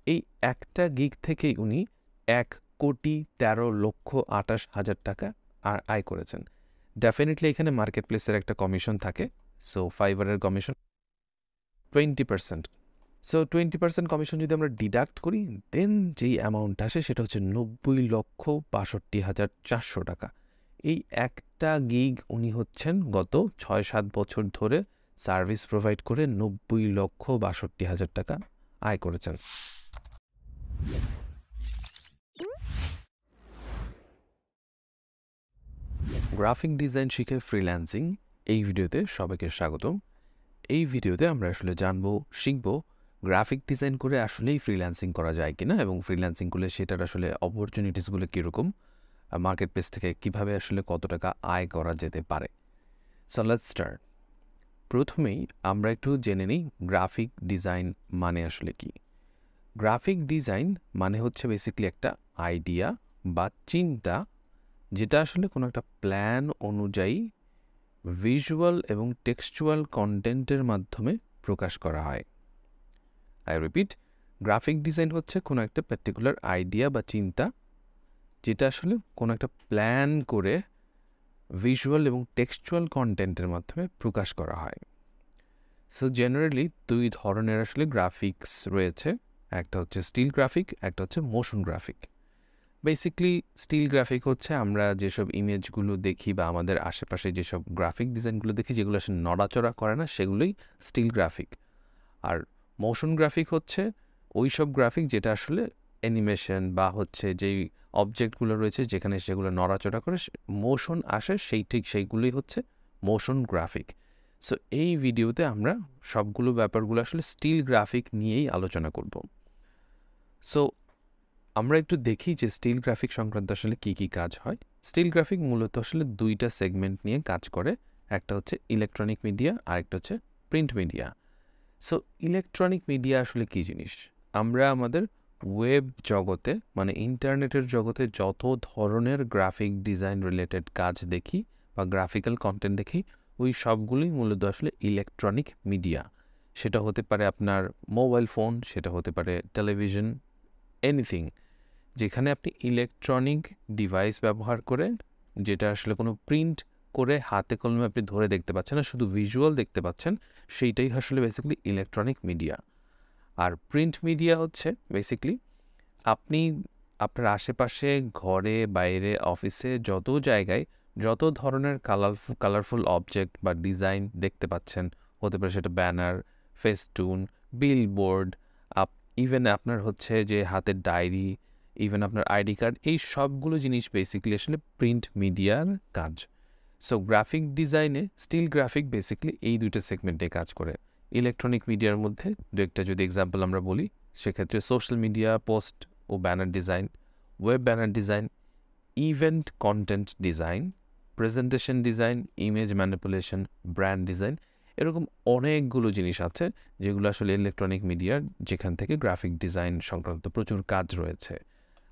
এই একটা গিগ থেকেই উনি ১,১৩,২৮,০০০ টাকা আয় করেছেন। ডেফিনিটলি এখানে মার্কেট প্লেসের একটা কমিশন থাকে। সো ফাইবারের কমিশন 20%। সো 20% কমিশন যদি আমরা ডিডাক্ট করি, দেন যেই অ্যামাউন্ট আসে সেটা হচ্ছে ৯০,৬২,৪০০ টাকা। এই একটা গিগ উনি হচ্ছেন গত ৬-৭ বছর ধরে সার্ভিস প্রোভাইড করে ৯০,৬২,০০০ টাকা আয় করেছেন। গ্রাফিক ডিজাইন শিখে ফ্রিল্যান্সিং এই ভিডিওতে সবাইকে স্বাগতম। এই ভিডিওতে আমরা আসলে শিখব গ্রাফিক ডিজাইন করে আসলেই ফ্রিল্যান্সিং করা যায় কিনা, এবং ফ্রিল্যান্সিং করলে সেটার আসলে অপরচুনিটিসগুলো কীরকম, মার্কেট প্লেস থেকে কীভাবে আসলে কত টাকা আয় করা যেতে পারে। So let's start. প্রথমেই আমরা একটু জেনে নিই গ্রাফিক ডিজাইন মানে আসলে কি। গ্রাফিক ডিজাইন মানে হচ্ছে বেসিক্যালি একটা আইডিয়া বা চিন্তা, যেটা আসলে কোনো একটা প্ল্যান অনুযায়ী ভিজুয়াল এবং টেক্সচুয়াল কন্টেন্টের মাধ্যমে প্রকাশ করা হয়। আই রিপিট, গ্রাফিক ডিজাইন হচ্ছে কোনো একটা পার্টিকুলার আইডিয়া বা চিন্তা, যেটা আসলে কোনো একটা প্ল্যান করে ভিজুয়াল এবং টেক্সচুয়াল কন্টেন্টের মাধ্যমে প্রকাশ করা হয়। সো জেনারেলি দুই ধরনের আসলে গ্রাফিক্স রয়েছে, একটা হচ্ছে স্টিল গ্রাফিক, একটা হচ্ছে motion graphic. Basically still graphic হচ্ছে আমরা যেসব ইমেজগুলো দেখি বা আমাদের আশেপাশে যেসব গ্রাফিক ডিজাইনগুলো দেখি যেগুলো আসলে নড়াচড়া করে না, সেগুলোই স্টিল গ্রাফিক। আর মোশন গ্রাফিক হচ্ছে ওই সব গ্রাফিক যেটা আসলে অ্যানিমেশন বা হচ্ছে যেই অবজেক্টগুলো রয়েছে যেখানে সেগুলো নড়াচড়া করে মোশন আসে, সেইগুলোই হচ্ছে মোশন গ্রাফিক। সো এই ভিডিওতে আমরা সবগুলো ব্যাপারগুলো আসলে স্টিল গ্রাফিক নিয়েই আলোচনা করব। সো আমরা একটু দেখি যে স্টিল গ্রাফিক সংক্রান্ত আসলে কী কী কাজ হয়। স্টিল গ্রাফিক মূলত আসলে দুইটা সেগমেন্ট নিয়ে কাজ করে, একটা হচ্ছে ইলেকট্রনিক মিডিয়া আর একটা হচ্ছে print media. So electronic media আসলে কী জিনিস? আমরা আমাদের ওয়েব জগতে মানে ইন্টারনেটের জগতে যত ধরনের গ্রাফিক ডিজাইন রিলেটেড কাজ দেখি বা গ্রাফিক্যাল কন্টেন্ট দেখি, ওই সবগুলোই মূলত আসলে ইলেকট্রনিক মিডিয়া। সেটা হতে পারে আপনার মোবাইল ফোন, সেটা হতে পারে টেলিভিশন, এনিথিং যেখানে আপনি ইলেকট্রনিক ডিভাইস ব্যবহার করে, যেটা আসলে কোনো প্রিন্ট করে হাতে কলমে আপনি ধরে দেখতে পাচ্ছেন না, শুধু ভিজুয়াল দেখতে পাচ্ছেন, সেইটাই আসলে বেসিক্যালি ইলেকট্রনিক মিডিয়া। আর প্রিন্ট মিডিয়া হচ্ছে বেসিক্যালি আপনি আপনার আশেপাশে ঘরে বাইরে অফিসে যত জায়গায় যত ধরনের কালারফুল অবজেক্ট বা ডিজাইন দেখতে পাচ্ছেন, হতে পারে সেটা ব্যানার, ফেস্টুন, বিলবোর্ড, ইভেন আপনার হচ্ছে যে হাতের ডায়েরি, ইভেন আপনার আইডি কার্ড, এই সবগুলো জিনিস বেসিক্যালি আসলে প্রিন্ট মিডিয়ার কাজ। সো গ্রাফিক ডিজাইনে স্টিল গ্রাফিক বেসিক্যালি এই দুইটা সেগমেন্টে কাজ করে। ইলেকট্রনিক মিডিয়ার মধ্যে দু একটা যদি এক্সাম্পল আমরা বলি, সেক্ষেত্রে সোশ্যাল মিডিয়া পোস্ট ও banner design, web banner design, event content design, presentation design, image manipulation, brand design, এরকম অনেকগুলো জিনিস আছে যেগুলো আসলে ইলেকট্রনিক মিডিয়ার, যেখান থেকে গ্রাফিক ডিজাইন সংক্রান্ত প্রচুর কাজ রয়েছে।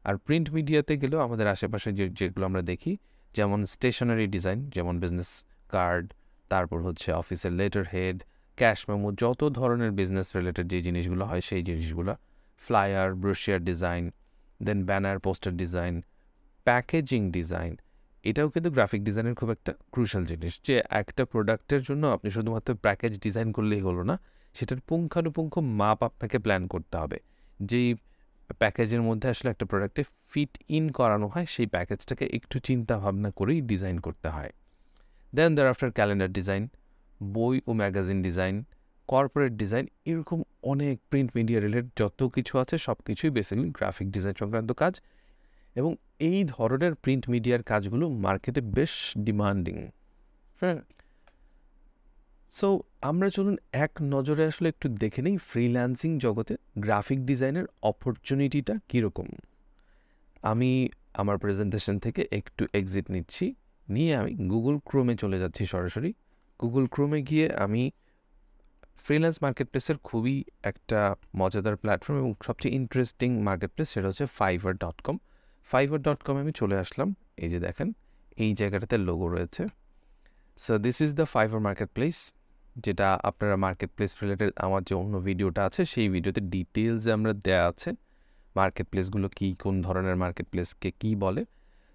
আর প্রিন্ট মিডিয়াতে গেলেও আমাদের আশেপাশে যেগুলো আমরা দেখি, যেমন স্টেশনারি ডিজাইন, যেমন বিজনেস কার্ড, তারপর হচ্ছে অফিসের লেটার হেড, ক্যাশ মেমো, যত ধরনের বিজনেস রিলেটেড যে জিনিসগুলো হয় সেই জিনিসগুলো, flyer, brochure design, then banner poster design, packaging design, এটাও কিন্তু গ্রাফিক ডিজাইনের খুব একটা ক্রুশাল জিনিস। যে একটা প্রোডাক্টের জন্য আপনি শুধুমাত্র প্যাকেজ ডিজাইন করলেই হলো না, সেটার পুঙ্খানুপুঙ্খ মাপ আপনাকে প্ল্যান করতে হবে। যেই প্যাকেজের মধ্যে আসলে একটা প্রোডাক্টে ফিট ইন করানো হয়, সেই প্যাকেজটাকে একটু চিন্তা ভাবনা করেই ডিজাইন করতে হয়। দেন দেয়ার আফটার ক্যালেন্ডার ডিজাইন, বই ও ম্যাগাজিন ডিজাইন, কর্পোরেট ডিজাইন, এরকম অনেক প্রিন্ট মিডিয়া রিলেটেড যত কিছু আছে সব কিছুই বেসিক্যালি গ্রাফিক ডিজাইন সংক্রান্ত কাজ। এবং এই ধরনের প্রিন্ট মিডিয়ার কাজগুলো মার্কেটে বেশ ডিমান্ডিং। হ্যাঁ, সো আমরা চলুন এক নজরে আসলে একটু দেখে নিই ফ্রিল্যান্সিং জগতে গ্রাফিক ডিজাইনের অপরচুনিটিটা কীরকম। আমি আমার প্রেজেন্টেশন থেকে একটু এক্সিট নিয়ে আমি গুগল ক্রোমে চলে যাচ্ছি সরাসরি। গুগল ক্রোমে গিয়ে আমি ফ্রিল্যান্স মার্কেটপ্লেসের খুবই একটা মজাদার প্ল্যাটফর্ম এবং সবচেয়ে ইন্টারেস্টিং মার্কেটপ্লেস, সেটা হচ্ছে fiverr.com। fiverr.com আমি চলে আসলাম। এই যে দেখেন, এই জায়গাটাতে লোগো রয়েছে। So this is the Fiverr marketplace. যেটা আপনারা মার্কেট প্লেস রিলেটেড আমার যে অন্য ভিডিওটা আছে সেই ভিডিওতে ডিটেলসে আমরা দেয়া আছে মার্কেট প্লেসগুলো কী, কোন ধরনের মার্কেট প্লেসকে কী বলে।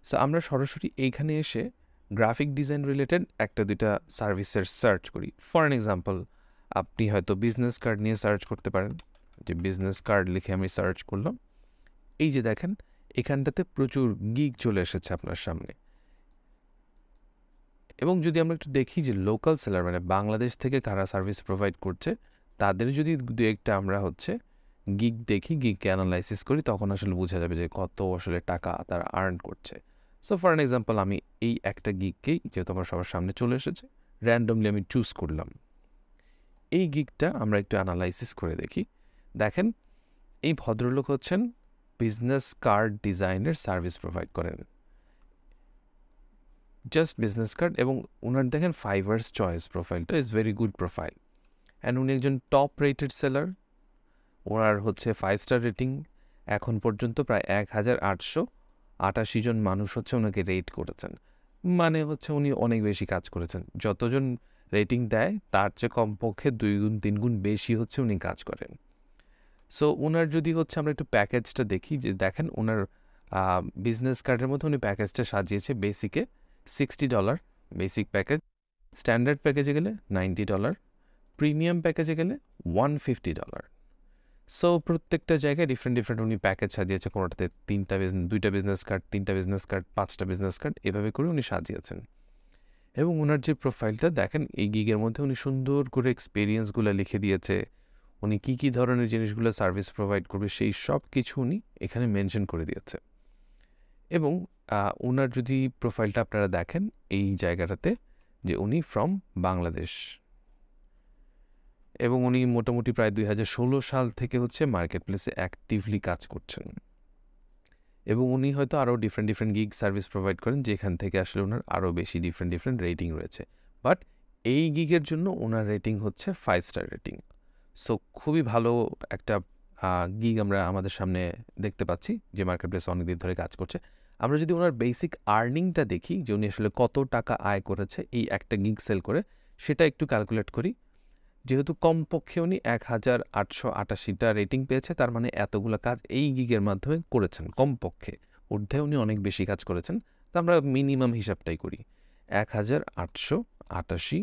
সো আমরা সরাসরি এইখানে এসে গ্রাফিক ডিজাইন রিলেটেড একটা দুইটা সার্ভিসের সার্চ করি। ফর অ্যান এক্সাম্পল, আপনি হয়তো বিজনেস কার্ড নিয়ে সার্চ করতে পারেন। যে বিজনেস কার্ড লিখে আমি সার্চ করলাম, এই যে দেখেন এখানটাতে প্রচুর গিগ চলে এসেছে আপনার সামনে। এবং যদি আমরা একটু দেখি যে লোকাল সেলার মানে বাংলাদেশ থেকে কারা সার্ভিস প্রোভাইড করছে, তাদের যদি দু একটা আমরা গিগ দেখি, গিগকে অ্যানালাইসিস করি, তখন আসলে বোঝা যাবে যে কত আসলে টাকা তারা আর্ন করছে। সো ফর অ্যান এক্সাম্পল, আমি এই একটা গিগকেই, যেহেতু আমার সবার সামনে চলে এসেছে, র্যান্ডমলি আমি চুজ করলাম। এই গিগটা আমরা একটু অ্যানালাইসিস করে দেখি। দেখেন এই ভদ্রলোক হচ্ছেন বিজনেস কার্ড ডিজাইনের সার্ভিস প্রোভাইড করেন, জাস্ট বিজনেস কার্ড। এবং ওনার দেখেন ফাইভার্স চয়েস প্রোফাইলটা is very good profile, and উনি একজন টপ রেটেড সেলার। ওনার 5 স্টার রেটিং। এখন পর্যন্ত প্রায় 1888 জন মানুষ ওনাকে রেট করেছেন। মানে উনি অনেক বেশি কাজ করেছেন। যতজন রেটিং দেয় তার চেয়ে কমপক্ষে 2 গুণ 3 গুণ বেশি উনি কাজ করেন। সো ওনার যদি আমরা একটু প্যাকেজটা দেখি, যে দেখেন ওনার বিজনেস কার্ডের মধ্যে উনি প্যাকেজটা সাজিয়েছে বেসিকে $60 বেসিক প্যাকেজ, স্ট্যান্ডার্ড প্যাকেজে গেলে $90, প্রিমিয়াম প্যাকেজে গেলে $150। সো প্রত্যেকটা জায়গায় ডিফারেন্ট উনি প্যাকেজ সাজিয়েছে। কোনোটাতে 2টা বিজনেস কার্ড, 3টা বিজনেস কার্ড, 5টা বিজনেস কার্ড, এভাবে করে উনি সাজিয়েছেন। এবং ওনার যে প্রোফাইলটা দেখেন, এই গিগের মধ্যে উনি সুন্দর করে এক্সপিরিয়েন্সগুলো লিখে দিয়েছে। উনি কী ধরনের জিনিসগুলো সার্ভিস প্রোভাইড করবে সেই সব কিছু উনি এখানে মেনশন করে দিয়েছে। এবং ওনার যদি প্রোফাইলটা আপনারা দেখেন এই জায়গাটাতে, যে উনি ফ্রম বাংলাদেশ, এবং উনি মোটামুটি প্রায় 2016 সাল থেকে মার্কেট প্লেসে অ্যাক্টিভলি কাজ করছেন। এবং উনি হয়তো আরও ডিফারেন্ট গিগ সার্ভিস প্রোভাইড করেন, যেখান থেকে আসলে ওনার আরও বেশি ডিফারেন্ট রেটিং রয়েছে। বাট এই গিগের জন্য ওনার রেটিং 5 স্টার রেটিং। সো খুবই ভালো একটা গিগ আমরা আমাদের সামনে দেখতে পাচ্ছি, যে মার্কেট প্লেসে অনেকদিন ধরে কাজ করছে। আমরা যদি ওনার বেসিক আর্নিংটা দেখি, যে উনি আসলে কত টাকা আয় করেছে এই একটা গিগ সেল করে, সেটা একটু ক্যালকুলেট করি। যেহেতু কমপক্ষে উনি 1888টা রেটিং পেয়েছে, তার মানে এতগুলো কাজ এই গিগের মাধ্যমে করেছেন কমপক্ষে। ঊর্ধ্বে উনি অনেক বেশি কাজ করেছেন। তো আমরা মিনিমাম হিসাবটাই করি, 1888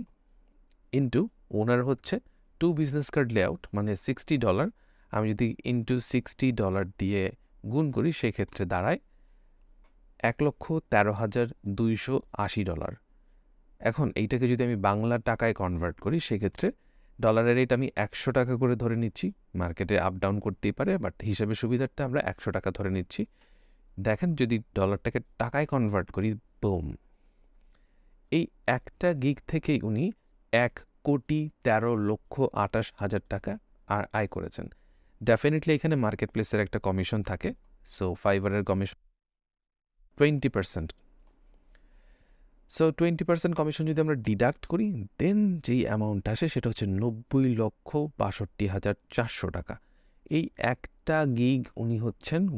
ইন্টু ওনার 2 বিজনেস কার্ড লেআউট মানে $60। আমি যদি ইন্টু $60 দিয়ে গুণ করি, সেক্ষেত্রে দাঁড়ায় $1,13,280। এখন এইটাকে যদি আমি বাংলা টাকায় কনভার্ট করি, সেক্ষেত্রে ডলারের রেট আমি 100 টাকা করে ধরে নিচ্ছি। মার্কেটে আপ ডাউন করতেই পারে, বাট হিসাবে সুবিধার্থে আমরা 100 টাকা ধরে নিচ্ছি। দেখেন যদি ডলারটাকে টাকায় কনভার্ট করি, বুম, এই একটা গিগ থেকেই উনি 1,13,28,000 টাকা আর আয় করেছেন। ডেফিনেটলি এখানে মার্কেট প্লেসের একটা কমিশন থাকে। সো ফাইবারের কমিশন 20%। সো 20% কমিশন যদি আমরা ডিডাক্ট করি, দেন যেই অ্যামাউন্ট আসে সেটা 90,62,400 টাকা। এই একটা গিগ উনি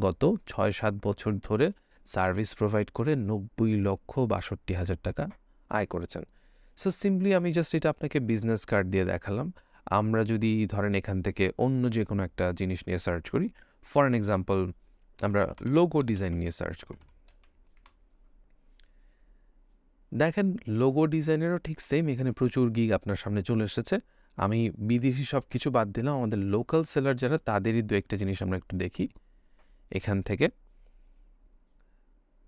গত 6-7 বছর ধরে সার্ভিস প্রোভাইড করে 90,62,000 টাকা আয় করেছেন। সো সিম্পলি আমি জাস্ট এটা আপনাকে বিজনেস কার্ড দিয়ে দেখালাম। আমরা যদি ধরেন এখান থেকে অন্য যে কোনো একটা জিনিস নিয়ে সার্চ করি, ফর অ্যান এক্সাম্পল আমরা লোগো ডিজাইন নিয়ে সার্চ করি, দেখেন লোগো ডিজাইনেরও ঠিক সেম এখানে প্রচুর গিগ আপনার সামনে চলে এসেছে। আমি বিদেশি সব কিছু বাদ দিলাম, আমাদের লোকাল সেলার যারা, তাদেরই দু একটা জিনিস আমরা একটু দেখি এখান থেকে।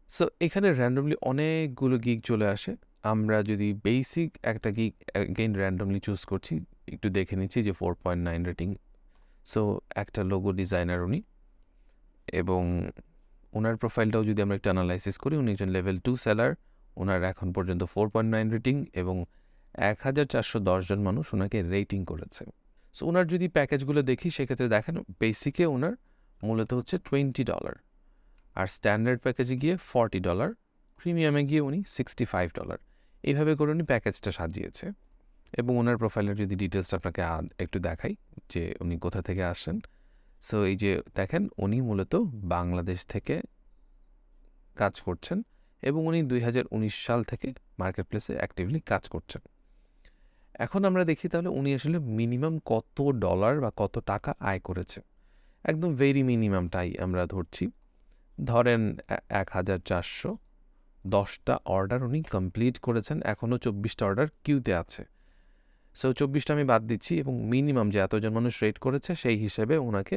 সো এখানে র্যান্ডমলি অনেকগুলো গিগ চলে আসে। আমরা যদি বেসিক একটা গিগ এগেইন র্যান্ডমলি চুজ করছি, একটু দেখে নিচ্ছি যে 4.9 রেটিং। সো একটা লোগো ডিজাইনার উনি, এবং ওনার প্রোফাইলটাও যদি আমরা একটু অ্যানালাইসিস করি, উনি একজন লেভেল 2 সেলার। ওনার এখন পর্যন্ত 4.9 রেটিং, এবং 1410 জন মানুষ ওনাকে রেটিং করেছে। সো ওনার যদি প্যাকেজগুলো দেখি, সেক্ষেত্রে দেখেন বেসিকে ওনার মূলত $20, আর স্ট্যান্ডার্ড প্যাকেজে গিয়ে $40, প্রিমিয়ামে গিয়ে উনি $65। এইভাবে করে উনি প্যাকেজটা সাজিয়েছে। এবং ওনার প্রোফাইলের যদি ডিটেলসটা আপনাকে একটু দেখাই, যে উনি কোথা থেকে আসেন। সো এই যে দেখেন, উনি মূলত বাংলাদেশ থেকে কাজ করছেন, এবং উনি 2019 সাল থেকে মার্কেট প্লেসে অ্যাক্টিভলি কাজ করছেন। এখন আমরা দেখি তাহলে উনি আসলে মিনিমাম কত ডলার বা কত টাকা আয় করেছে। একদম ভেরি মিনিমামটাই আমরা ধরছি। ধরেন 1410টা অর্ডার উনি কমপ্লিট করেছেন, এখনও 24টা অর্ডার কিউতে আছে। সো 24টা আমি বাদ দিচ্ছি এবং মিনিমাম যে এতজন মানুষ রেট করেছে সেই হিসেবে ওনাকে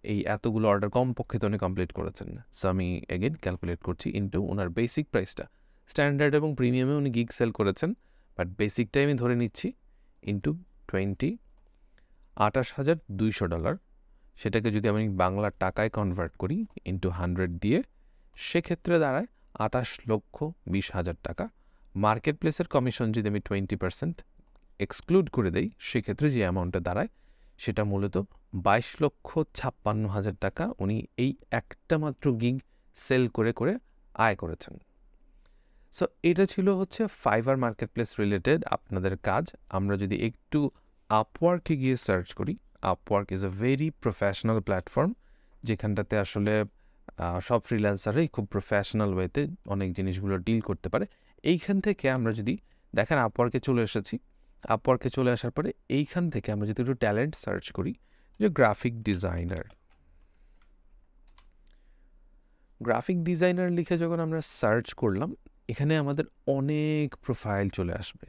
এই এতগুলো অর্ডার কমপক্ষে তো উনি কমপ্লিট করেছেন। সো আমি এগেন ক্যালকুলেট করছি ইন্টু ওনার বেসিক প্রাইসটা। স্ট্যান্ডার্ড এবং প্রিমিয়ামে উনি গিগ সেল করেছেন, বাট বেসিকটাই আমি ধরে নিচ্ছি ইন্টু 20, $28,200। সেটাকে যদি আমি বাংলা টাকায় কনভার্ট করি ইন্টু 100 দিয়ে, সেক্ষেত্রে দাঁড়ায় 28,20,000 টাকা। মার্কেট প্লেসের কমিশন যদি আমি 20% এক্সক্লুড করে দেই, সেক্ষেত্রে যে অ্যামাউন্টটা দাঁড়ায় সেটা মূলত 22,56,000 টাকা উনি এই একটা মাত্র গিগ সেল করে করে আয় করেছেন। সো এটা ছিল হচ্ছে ফাইবার মার্কেট প্লেস রিলেটেড আপনাদের কাজ। আমরা যদি একটু আপওয়ার্কে গিয়ে সার্চ করি, Upwork is a very professional platform, যেখানটাতে আসলে সব ফ্রিল্যান্সারই খুব প্রফেশনাল ওয়েতে অনেক জিনিসগুলো ডিল করতে পারে। এইখান থেকে আমরা যদি দেখেন আপওয়ার্কে চলে এসেছি, আপওয়ার্কে চলে আসার পরে এইখান থেকে আমরা যদি একটু ট্যালেন্ট সার্চ করি, যে গ্রাফিক ডিজাইনার লিখে যখন আমরা সার্চ করলাম, এখানে আমাদের অনেক প্রোফাইল চলে আসবে।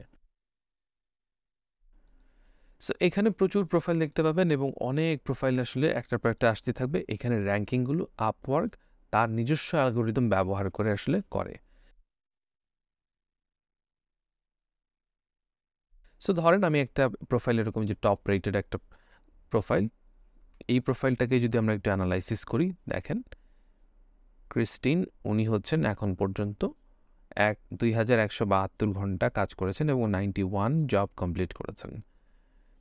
সো এখানে প্রচুর প্রোফাইল দেখতে পাবেন এবং অনেক প্রোফাইল আসলে একটার পর একটা আসতে থাকবে। এখানে র্যাঙ্কিংগুলো আপওয়ার্ক তার নিজস্ব অ্যালগোরিদম ব্যবহার করে আসলে করে। সো ধরেন আমি একটা প্রোফাইল এরকম যে টপ রেটেড একটা প্রোফাইল, এই প্রোফাইলটাকে যদি আমরা একটু অ্যানালাইসিস করি, দেখেন ক্রিস্টিন উনি হচ্ছেন এখন পর্যন্ত 2172 ঘন্টা কাজ করেছেন এবং 91 জব কমপ্লিট করেছেন।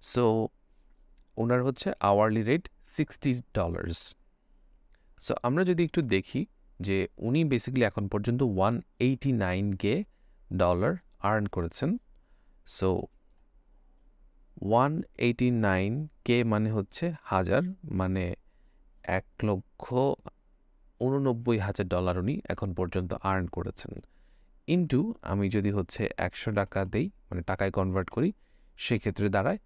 সো ওনার হচ্ছে আওয়ারলি রেট $60। সো আমরা যদি একটু দেখি যে উনি বেসিক্যালি এখন পর্যন্ত $189K আর্ন করেছেন। সো 189K মানে হচ্ছে হাজার, মানে $1,89,000 উনি এখন পর্যন্ত আর্ন করেছেন। ইন্টু আমি যদি হচ্ছে 100 টাকা দেই, মানে টাকায় কনভার্ট করি, সেক্ষেত্রে দাঁড়ায়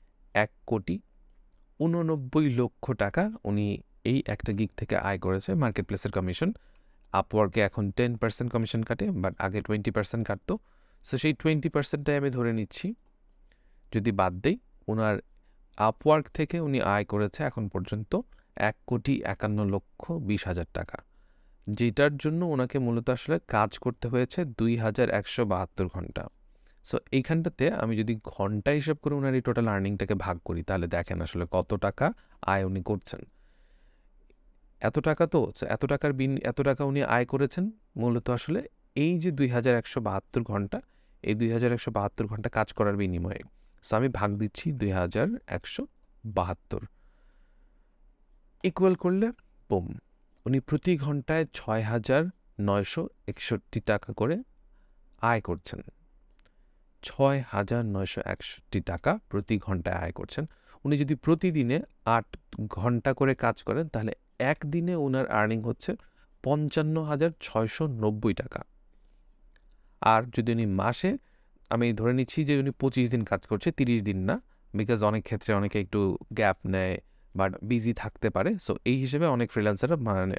1,89,00,000 টাকা উনি এই একটা গিগ থেকে আয় করেছে। মার্কেট প্লেসের কমিশন, আপওয়ার্কে এখন 10% কমিশন কাটে, বাট আগে 20% কাটতো। সো সেই 20%টাই আমি ধরে নিচ্ছি। যদি বাদ দেই, ওনার আপওয়ার্ক থেকে উনি আয় করেছে এখন পর্যন্ত 1,51,20,000 টাকা, যেটার জন্য ওনাকে মূলত আসলে কাজ করতে হয়েছে 2172 ঘন্টা। সো এইখানটাতে আমি যদি ঘন্টা হিসাব করে ওনার এই টোটাল আর্নিংটাকে ভাগ করি, তাহলে দেখেন আসলে কত টাকা আয় উনি করছেন। এত টাকা, তো এত টাকা উনি আয় করেছেন মূলত আসলে এই যে 2172 ঘন্টা, এই 2172 ঘন্টা কাজ করার বিনিময়ে। সো আমি ভাগ দিচ্ছি 2172 ইকুয়াল করলে বুম, উনি প্রতি ঘন্টায় 6,961 টাকা করে আয় করছেন। 6,961 টাকা প্রতি ঘন্টায় আয় করছেন। উনি যদি প্রতিদিনে 8 ঘন্টা করে কাজ করেন, তাহলে একদিনে ওনার আর্নিং হচ্ছে 55,690 টাকা। আর যদি উনি মাসে, আমি ধরে নিচ্ছি যে উনি 25 দিন কাজ করছে, 30 দিন না, বিকজ অনেক ক্ষেত্রে অনেকে একটু গ্যাপ নেয় বা বিজি থাকতে পারে। সো এই হিসেবে অনেক ফ্রিল্যান্সাররা মানে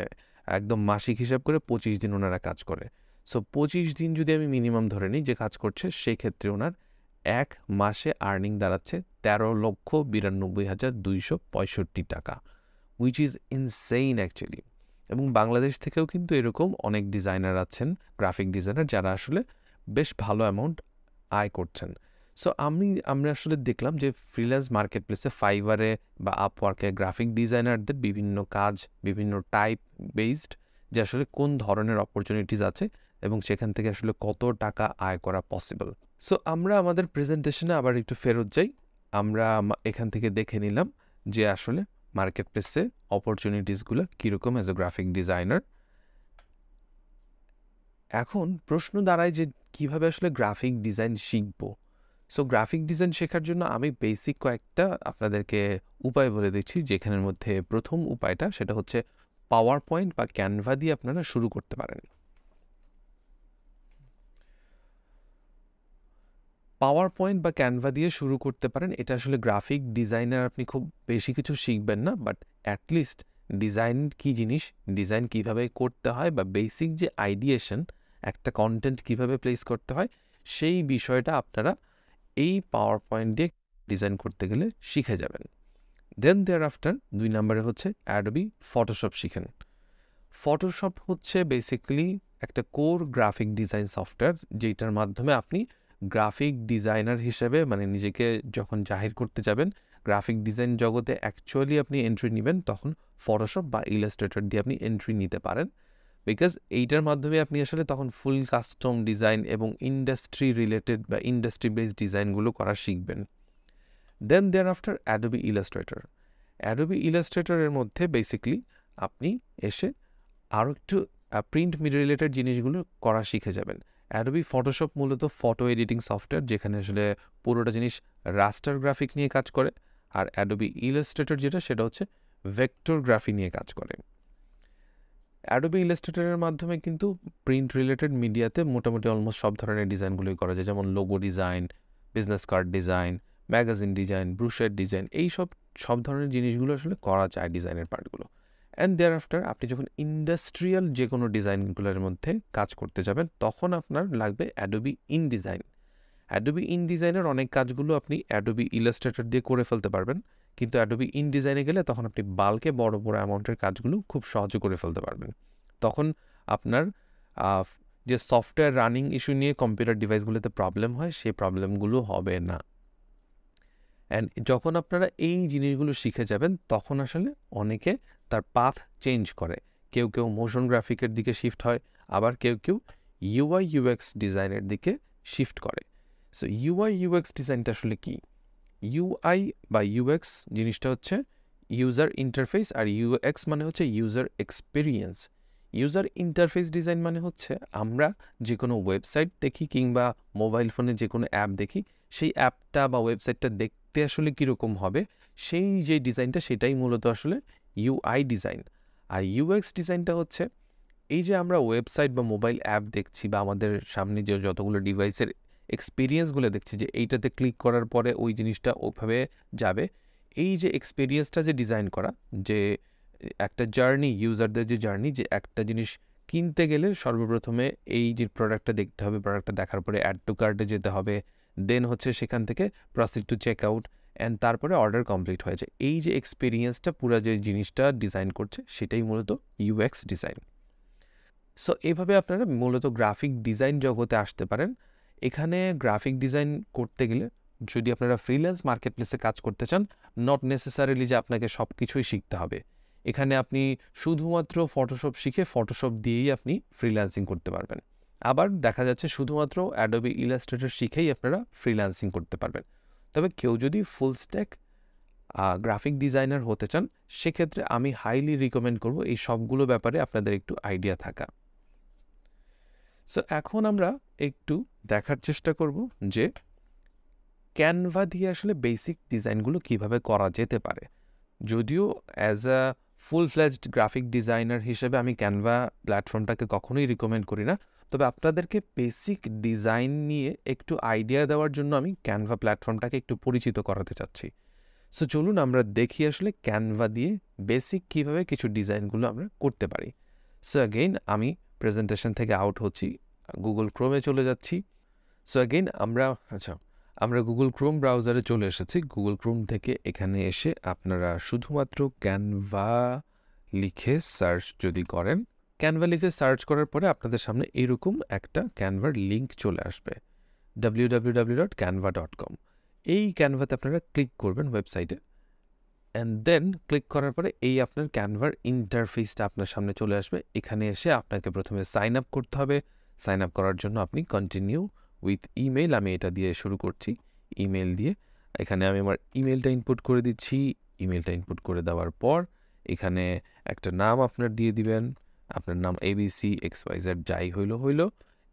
একদম মাসিক হিসাব করে 25 দিন ওনারা কাজ করে। সো 25 দিন যদি আমি মিনিমাম ধরে নিই যে কাজ করছে, সেই ক্ষেত্রে ওনার এক মাসে আর্নিং দাঁড়াচ্ছে 13,92,265 টাকা, উইচ ইজ ইনসেইন অ্যাকচুয়ালি। এবং বাংলাদেশ থেকেও কিন্তু এরকম অনেক ডিজাইনার আছেন, গ্রাফিক ডিজাইনার, যারা আসলে বেশ ভালো অ্যামাউন্ট আয় করছেন। সো আমরা আসলে দেখলাম যে ফ্রিল্যান্স মার্কেট প্লেসে, ফাইবারে বা আপওয়ার্কে গ্রাফিক ডিজাইনারদের বিভিন্ন কাজ, বিভিন্ন টাইপ বেসড, যে আসলে কোন ধরনের অপরচুনিটিস আছে এবং সেখান থেকে আসলে কত টাকা আয় করা পসিবল। সো আমরা আমাদের প্রেজেন্টেশনে আবার একটু ফেরত যাই। আমরা এখান থেকে দেখে নিলাম যে আসলে মার্কেট প্লেসে অপরচুনিটিসগুলো কীরকম অ্যাজ এ গ্রাফিক ডিজাইনার। এখন প্রশ্ন দাঁড়ায় যে কীভাবে আসলে গ্রাফিক ডিজাইন শিখব। সো গ্রাফিক ডিজাইন শেখার জন্য আমি বেসিক কয়েকটা আপনাদেরকে উপায় বলে দিচ্ছি, যেখানের মধ্যে প্রথম উপায়টা সেটা হচ্ছে পাওয়ার পয়েন্ট বা ক্যানভা দিয়ে আপনারা শুরু করতে পারেন। পাওয়ার পয়েন্ট বা ক্যানভা দিয়ে শুরু করতে পারেন। এটা আসলে গ্রাফিক ডিজাইনার আপনি খুব বেশি কিছু শিখবেন না, বাট অ্যাটলিস্ট ডিজাইন কী জিনিস, ডিজাইন কীভাবে করতে হয় বা বেসিক যে আইডিয়েশন, একটা কন্টেন্ট কীভাবে প্লেস করতে হয়, সেই বিষয়টা আপনারা এই পাওয়ার পয়েন্ট দিয়ে ডিজাইন করতে গেলে শিখে যাবেন। দেন দেয়ার আফটার 2 নম্বরে হচ্ছে অ্যাডোবি ফটোশপ শিখেন। ফটোশপ হচ্ছে বেসিক্যালি একটা কোর গ্রাফিক ডিজাইন সফটওয়্যার, যেটার মাধ্যমে আপনি গ্রাফিক ডিজাইনার হিসেবে মানে নিজেকে যখন জাহির করতে যাবেন, গ্রাফিক ডিজাইন জগতে অ্যাকচুয়ালি আপনি এন্ট্রি নেবেন, তখন ফটোশপ বা ইলাস্ট্রেটর দিয়ে আপনি এন্ট্রি নিতে পারেন। বিকজ এইটার মাধ্যমে আপনি আসলে তখন ফুল কাস্টম ডিজাইন এবং ইন্ডাস্ট্রি রিলেটেড বা ইন্ডাস্ট্রি বেসড ডিজাইনগুলো করা শিখবেন। Then thereafter Adobe Illustrator. Adobe ইলাস্ট্রেটরের মধ্যে বেসিক্যালি আপনি এসে আরও একটু প্রিন্ট মিডিয়া রিলেটেড জিনিসগুলো করা শিখে যাবেন। অ্যাডোবি ফটোশপ মূলত ফটো এডিটিং সফটওয়্যার, যেখানে আসলে পুরোটা জিনিস রাস্টার গ্রাফিক নিয়ে কাজ করে। আর অ্যাডোবি ইলাস্ট্রেটর যেটা, সেটা হচ্ছে ভেক্টর গ্রাফি নিয়ে কাজ করে। অ্যাডোবি ইলাস্ট্রেটরের মাধ্যমে কিন্তু প্রিন্ট রিলেটেড মিডিয়াতে মোটামুটি অলমোস্ট সব ধরনের ডিজাইনগুলোই করা যায়, যেমন logo design, business card design, magazine design, ব্রুশের ডিজাইন, এই সব ধরনের জিনিসগুলো আসলে করা যায় ডিজাইনের পার্টগুলো। অ্যান্ড দেয়ার আফটার আপনি যখন ইন্ডাস্ট্রিয়াল যে কোনো ডিজাইনগুলোর মধ্যে কাজ করতে যাবেন, তখন আপনার লাগবে অ্যাডোবি ইনডিজাইন। অ্যাডোবি ইনডিজাইনের অনেক কাজগুলো আপনি অ্যাডোবি ইলাস্ট্রেটর দিয়ে করে ফেলতে পারবেন, কিন্তু অ্যাডোবি ইনডিজাইনে গেলে তখন আপনি বাল্কে বড় বড় অ্যামাউন্টের কাজগুলো খুব সহজে করে ফেলতে পারবেন। তখন আপনার যে সফটওয়্যার রানিং ইস্যু নিয়ে কম্পিউটার ডিভাইসগুলোতে প্রবলেম হয়, সেই প্রবলেমগুলো হবে না। অ্যান্ড যখন আপনারা এই জিনিসগুলো শিখে যাবেন, তখন আসলে অনেকে তার পাথ চেঞ্জ করে। কেউ কেউ মোশন গ্রাফিকের দিকে শিফট হয়, আবার কেউ কেউ ইউআই ইউএক্স ডিজাইনের দিকে শিফট করে। সো ইউআই ইউএক্স ডিজাইনটা আসলে কি? ইউআই বা ইউএক্স জিনিসটা হচ্ছে ইউজার ইন্টারফেস, আর ইউএক্স মানে হচ্ছে user experience. User interface design মানে হচ্ছে আমরা যে কোনো ওয়েবসাইট দেখি কিংবা মোবাইল ফোনে যে কোনো অ্যাপ দেখি, সেই অ্যাপটা বা ওয়েবসাইটটা দেখতে আসলে কীরকম হবে, সেই যে ডিজাইনটা, সেটাই মূলত আসলে ইউআই ডিজাইন। আর ইউএক্স ডিজাইনটা হচ্ছে এই যে আমরা ওয়েবসাইট বা মোবাইল অ্যাপ দেখছি বা আমাদের সামনে যে যতগুলো ডিভাইসের এক্সপিরিয়েন্সগুলো দেখছি, যে এইটাতে ক্লিক করার পরে ওই জিনিসটা ওইভাবে যাবে, এই যে এক্সপিরিয়েন্সটা যে ডিজাইন করা, যে একটা জার্নি, ইউজারদের যে জার্নি, যে একটা জিনিস কিনতে গেলে সর্বপ্রথমে এই যে প্রোডাক্টটা দেখতে হবে, প্রোডাক্টটা দেখার পরে অ্যাড টু কার্টে যেতে হবে, দেন হচ্ছে সেখান থেকে proceed to check out, and তারপরে অর্ডার কমপ্লিট হয়েছে। এই যে এক্সপিরিয়েন্সটা, পুরো যে জিনিসটা ডিজাইন করছে, সেটাই মূলত ইউএক্স ডিজাইন। সো এইভাবে আপনারা মূলত গ্রাফিক ডিজাইন জগতে আসতে পারেন। এখানে গ্রাফিক ডিজাইন করতে গেলে যদি আপনারা ফ্রিল্যান্স মার্কেটপ্লেসে কাজ করতে চান, নট নেসেসারিলি যে আপনাকে সব কিছুই শিখতে হবে। এখানে আপনি শুধুমাত্র ফটোশপ শিখে ফটোশপ দিয়েই আপনি ফ্রিল্যান্সিং করতে পারবেন। আবার দেখা যাচ্ছে শুধুমাত্র অ্যাডোবি ইলাস্ট্রেটর শিখেই আপনারা ফ্রিল্যান্সিং করতে পারবেন। তবে কেউ যদি ফুল স্ট্যাক গ্রাফিক ডিজাইনার হতে চান, সেক্ষেত্রে আমি হাইলি রিকমেন্ড করব এই সবগুলো ব্যাপারে আপনাদের একটু আইডিয়া থাকা। সো এখন আমরা একটু দেখার চেষ্টা করব যে ক্যানভা দিয়ে আসলে বেসিক ডিজাইনগুলো কিভাবে করা যেতে পারে। যদিও as a full fledged graphic designer হিসেবে আমি ক্যানভা প্ল্যাটফর্মটাকে কখনোই রিকমেন্ড করি না, তবে আপনাদেরকে বেসিক ডিজাইন নিয়ে একটু আইডিয়া দেওয়ার জন্য আমি ক্যানভা প্ল্যাটফর্মটাকে একটু পরিচিত করাতে চাচ্ছি। সো চলুন আমরা দেখি আসলে ক্যানভা দিয়ে বেসিক কীভাবে কিছু ডিজাইনগুলো আমরা করতে পারি। সো অ্যাগেইন আমি প্রেজেন্টেশন থেকে আউট হচ্ছি, গুগল ক্রোমে চলে যাচ্ছি। সো অ্যাগেইন আমরা গুগল ক্রোম ব্রাউজারে চলে এসেছি। গুগল ক্রোম থেকে এখানে এসে আপনারা শুধুমাত্র ক্যানভা লিখে সার্চ যদি করেন, ক্যানভা লিখে সার্চ করার পরে আপনাদের সামনে এরকম একটা ক্যানভার লিঙ্ক চলে আসবে, www.canva.com। এই ক্যানভাতে আপনারা ক্লিক করবেন ওয়েবসাইটে, অ্যান্ড দেন ক্লিক করার পরে এই আপনার ক্যানভার ইন্টারফেসটা আপনার সামনে চলে আসবে। এখানে এসে আপনাকে প্রথমে সাইন আপ করতে হবে। সাইন আপ করার জন্য আপনি কন্টিনিউ উইথ ইমেল, আমি এটা দিয়ে শুরু করছি। ইমেল দিয়ে এখানে আমি আমার ইমেলটা ইনপুট করে দিচ্ছি। ইমেলটা ইনপুট করে দেওয়ার পর এখানে একটা নাম আপনার দিয়ে দিবেন, আপনার নাম ABCXYZ যাই হইলো,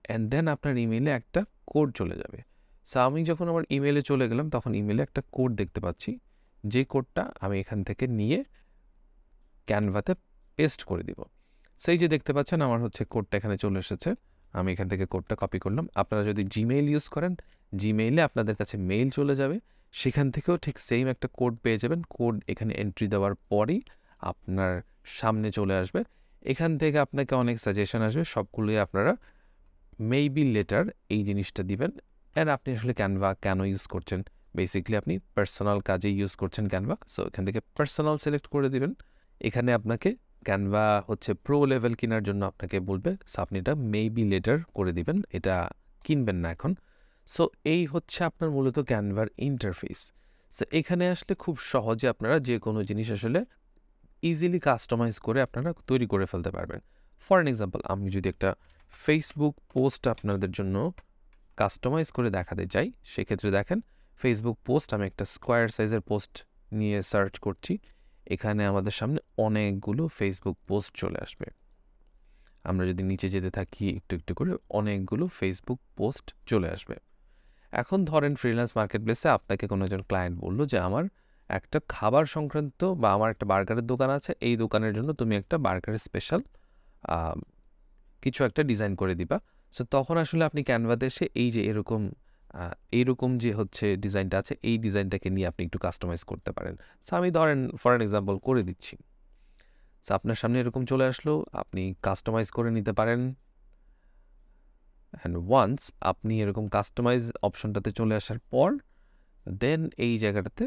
অ্যান্ড দেন আপনার ইমেলে একটা কোড চলে যাবে। সো আমি যখন আমার ইমেলে চলে গেলাম, তখন ইমেলে একটা কোড দেখতে পাচ্ছি, যে কোডটা আমি এখান থেকে নিয়ে ক্যানভাতে পেস্ট করে দিব। সেই যে দেখতে পাচ্ছেন আমার হচ্ছে কোডটা এখানে চলে এসেছে। আমি এখান থেকে কোডটা কপি করলাম। আপনারা যদি জিমেইল ইউজ করেন, জিমেইলে আপনাদের কাছে মেইল চলে যাবে, সেখান থেকেও ঠিক সেম একটা কোড পেয়ে যাবেন। কোড এখানে এন্ট্রি দেওয়ার পরই আপনার সামনে চলে আসবে। এখান থেকে আপনাকে অনেক সাজেশন আসবে, সবগুলোই আপনারা মেবি লেটার এই জিনিসটা দিবেন। অ্যান্ড আপনি আসলে ক্যানভা কেন ইউজ করছেন, বেসিক্যালি আপনি পার্সোনাল কাজে ইউজ করছেন ক্যানভা, সো এখান থেকে পার্সোনাল সিলেক্ট করে দিবেন। এখানে আপনাকে ক্যানভা হচ্ছে প্রো লেভেল কেনার জন্য আপনাকে বলবে, সো আপনি এটা মেবি লেটার করে দিবেন, এটা কিনবেন না এখন। সো এই হচ্ছে আপনার মূলত ক্যানভার ইন্টারফেস। সো এখানে আসলে খুব সহজে আপনারা যে কোনো জিনিস আসলে ইজিলি কাস্টমাইজ করে আপনারা তৈরি করে ফেলতে পারবেন। ফর অ্যান এক্সাম্পল, আমি যদি একটা ফেসবুক পোস্ট আপনাদের জন্য কাস্টমাইজ করে দেখাতে চাই, সেক্ষেত্রে দেখেন ফেসবুক পোস্ট, আমি একটা স্কোয়ার সাইজের পোস্ট নিয়ে সার্চ করছি, এখানে আমাদের সামনে অনেকগুলো ফেসবুক পোস্ট চলে আসবে। আমরা যদি নিচে যেতে থাকি একটু একটু করে, অনেকগুলো ফেসবুক পোস্ট চলে আসবে। এখন ধরেন ফ্রিল্যান্স মার্কেট প্লেসে আপনাকে কোনো একজন ক্লায়েন্ট বললো যে আমার একটা খাবার সংক্রান্ত বা আমার একটা বার্গারের দোকান আছে, এই দোকানের জন্য তুমি একটা বার্গারের স্পেশাল কিছু একটা ডিজাইন করে দিবা। সো তখন আসলে আপনি ক্যানভাতে এসে এই যে এইরকম যে হচ্ছে ডিজাইনটা আছে, এই ডিজাইনটাকে নিয়ে আপনি একটু কাস্টমাইজ করতে পারেন। সো আমি ধরেন ফর অ্যান এক্সাম্পল করে দিচ্ছি। সো আপনার সামনে এরকম চলে আসলো, আপনি কাস্টমাইজ করে নিতে পারেন। অ্যান্ড ওয়ান্স আপনি এরকম কাস্টমাইজ অপশনটাতে চলে আসার পর দেন এই জায়গাটাতে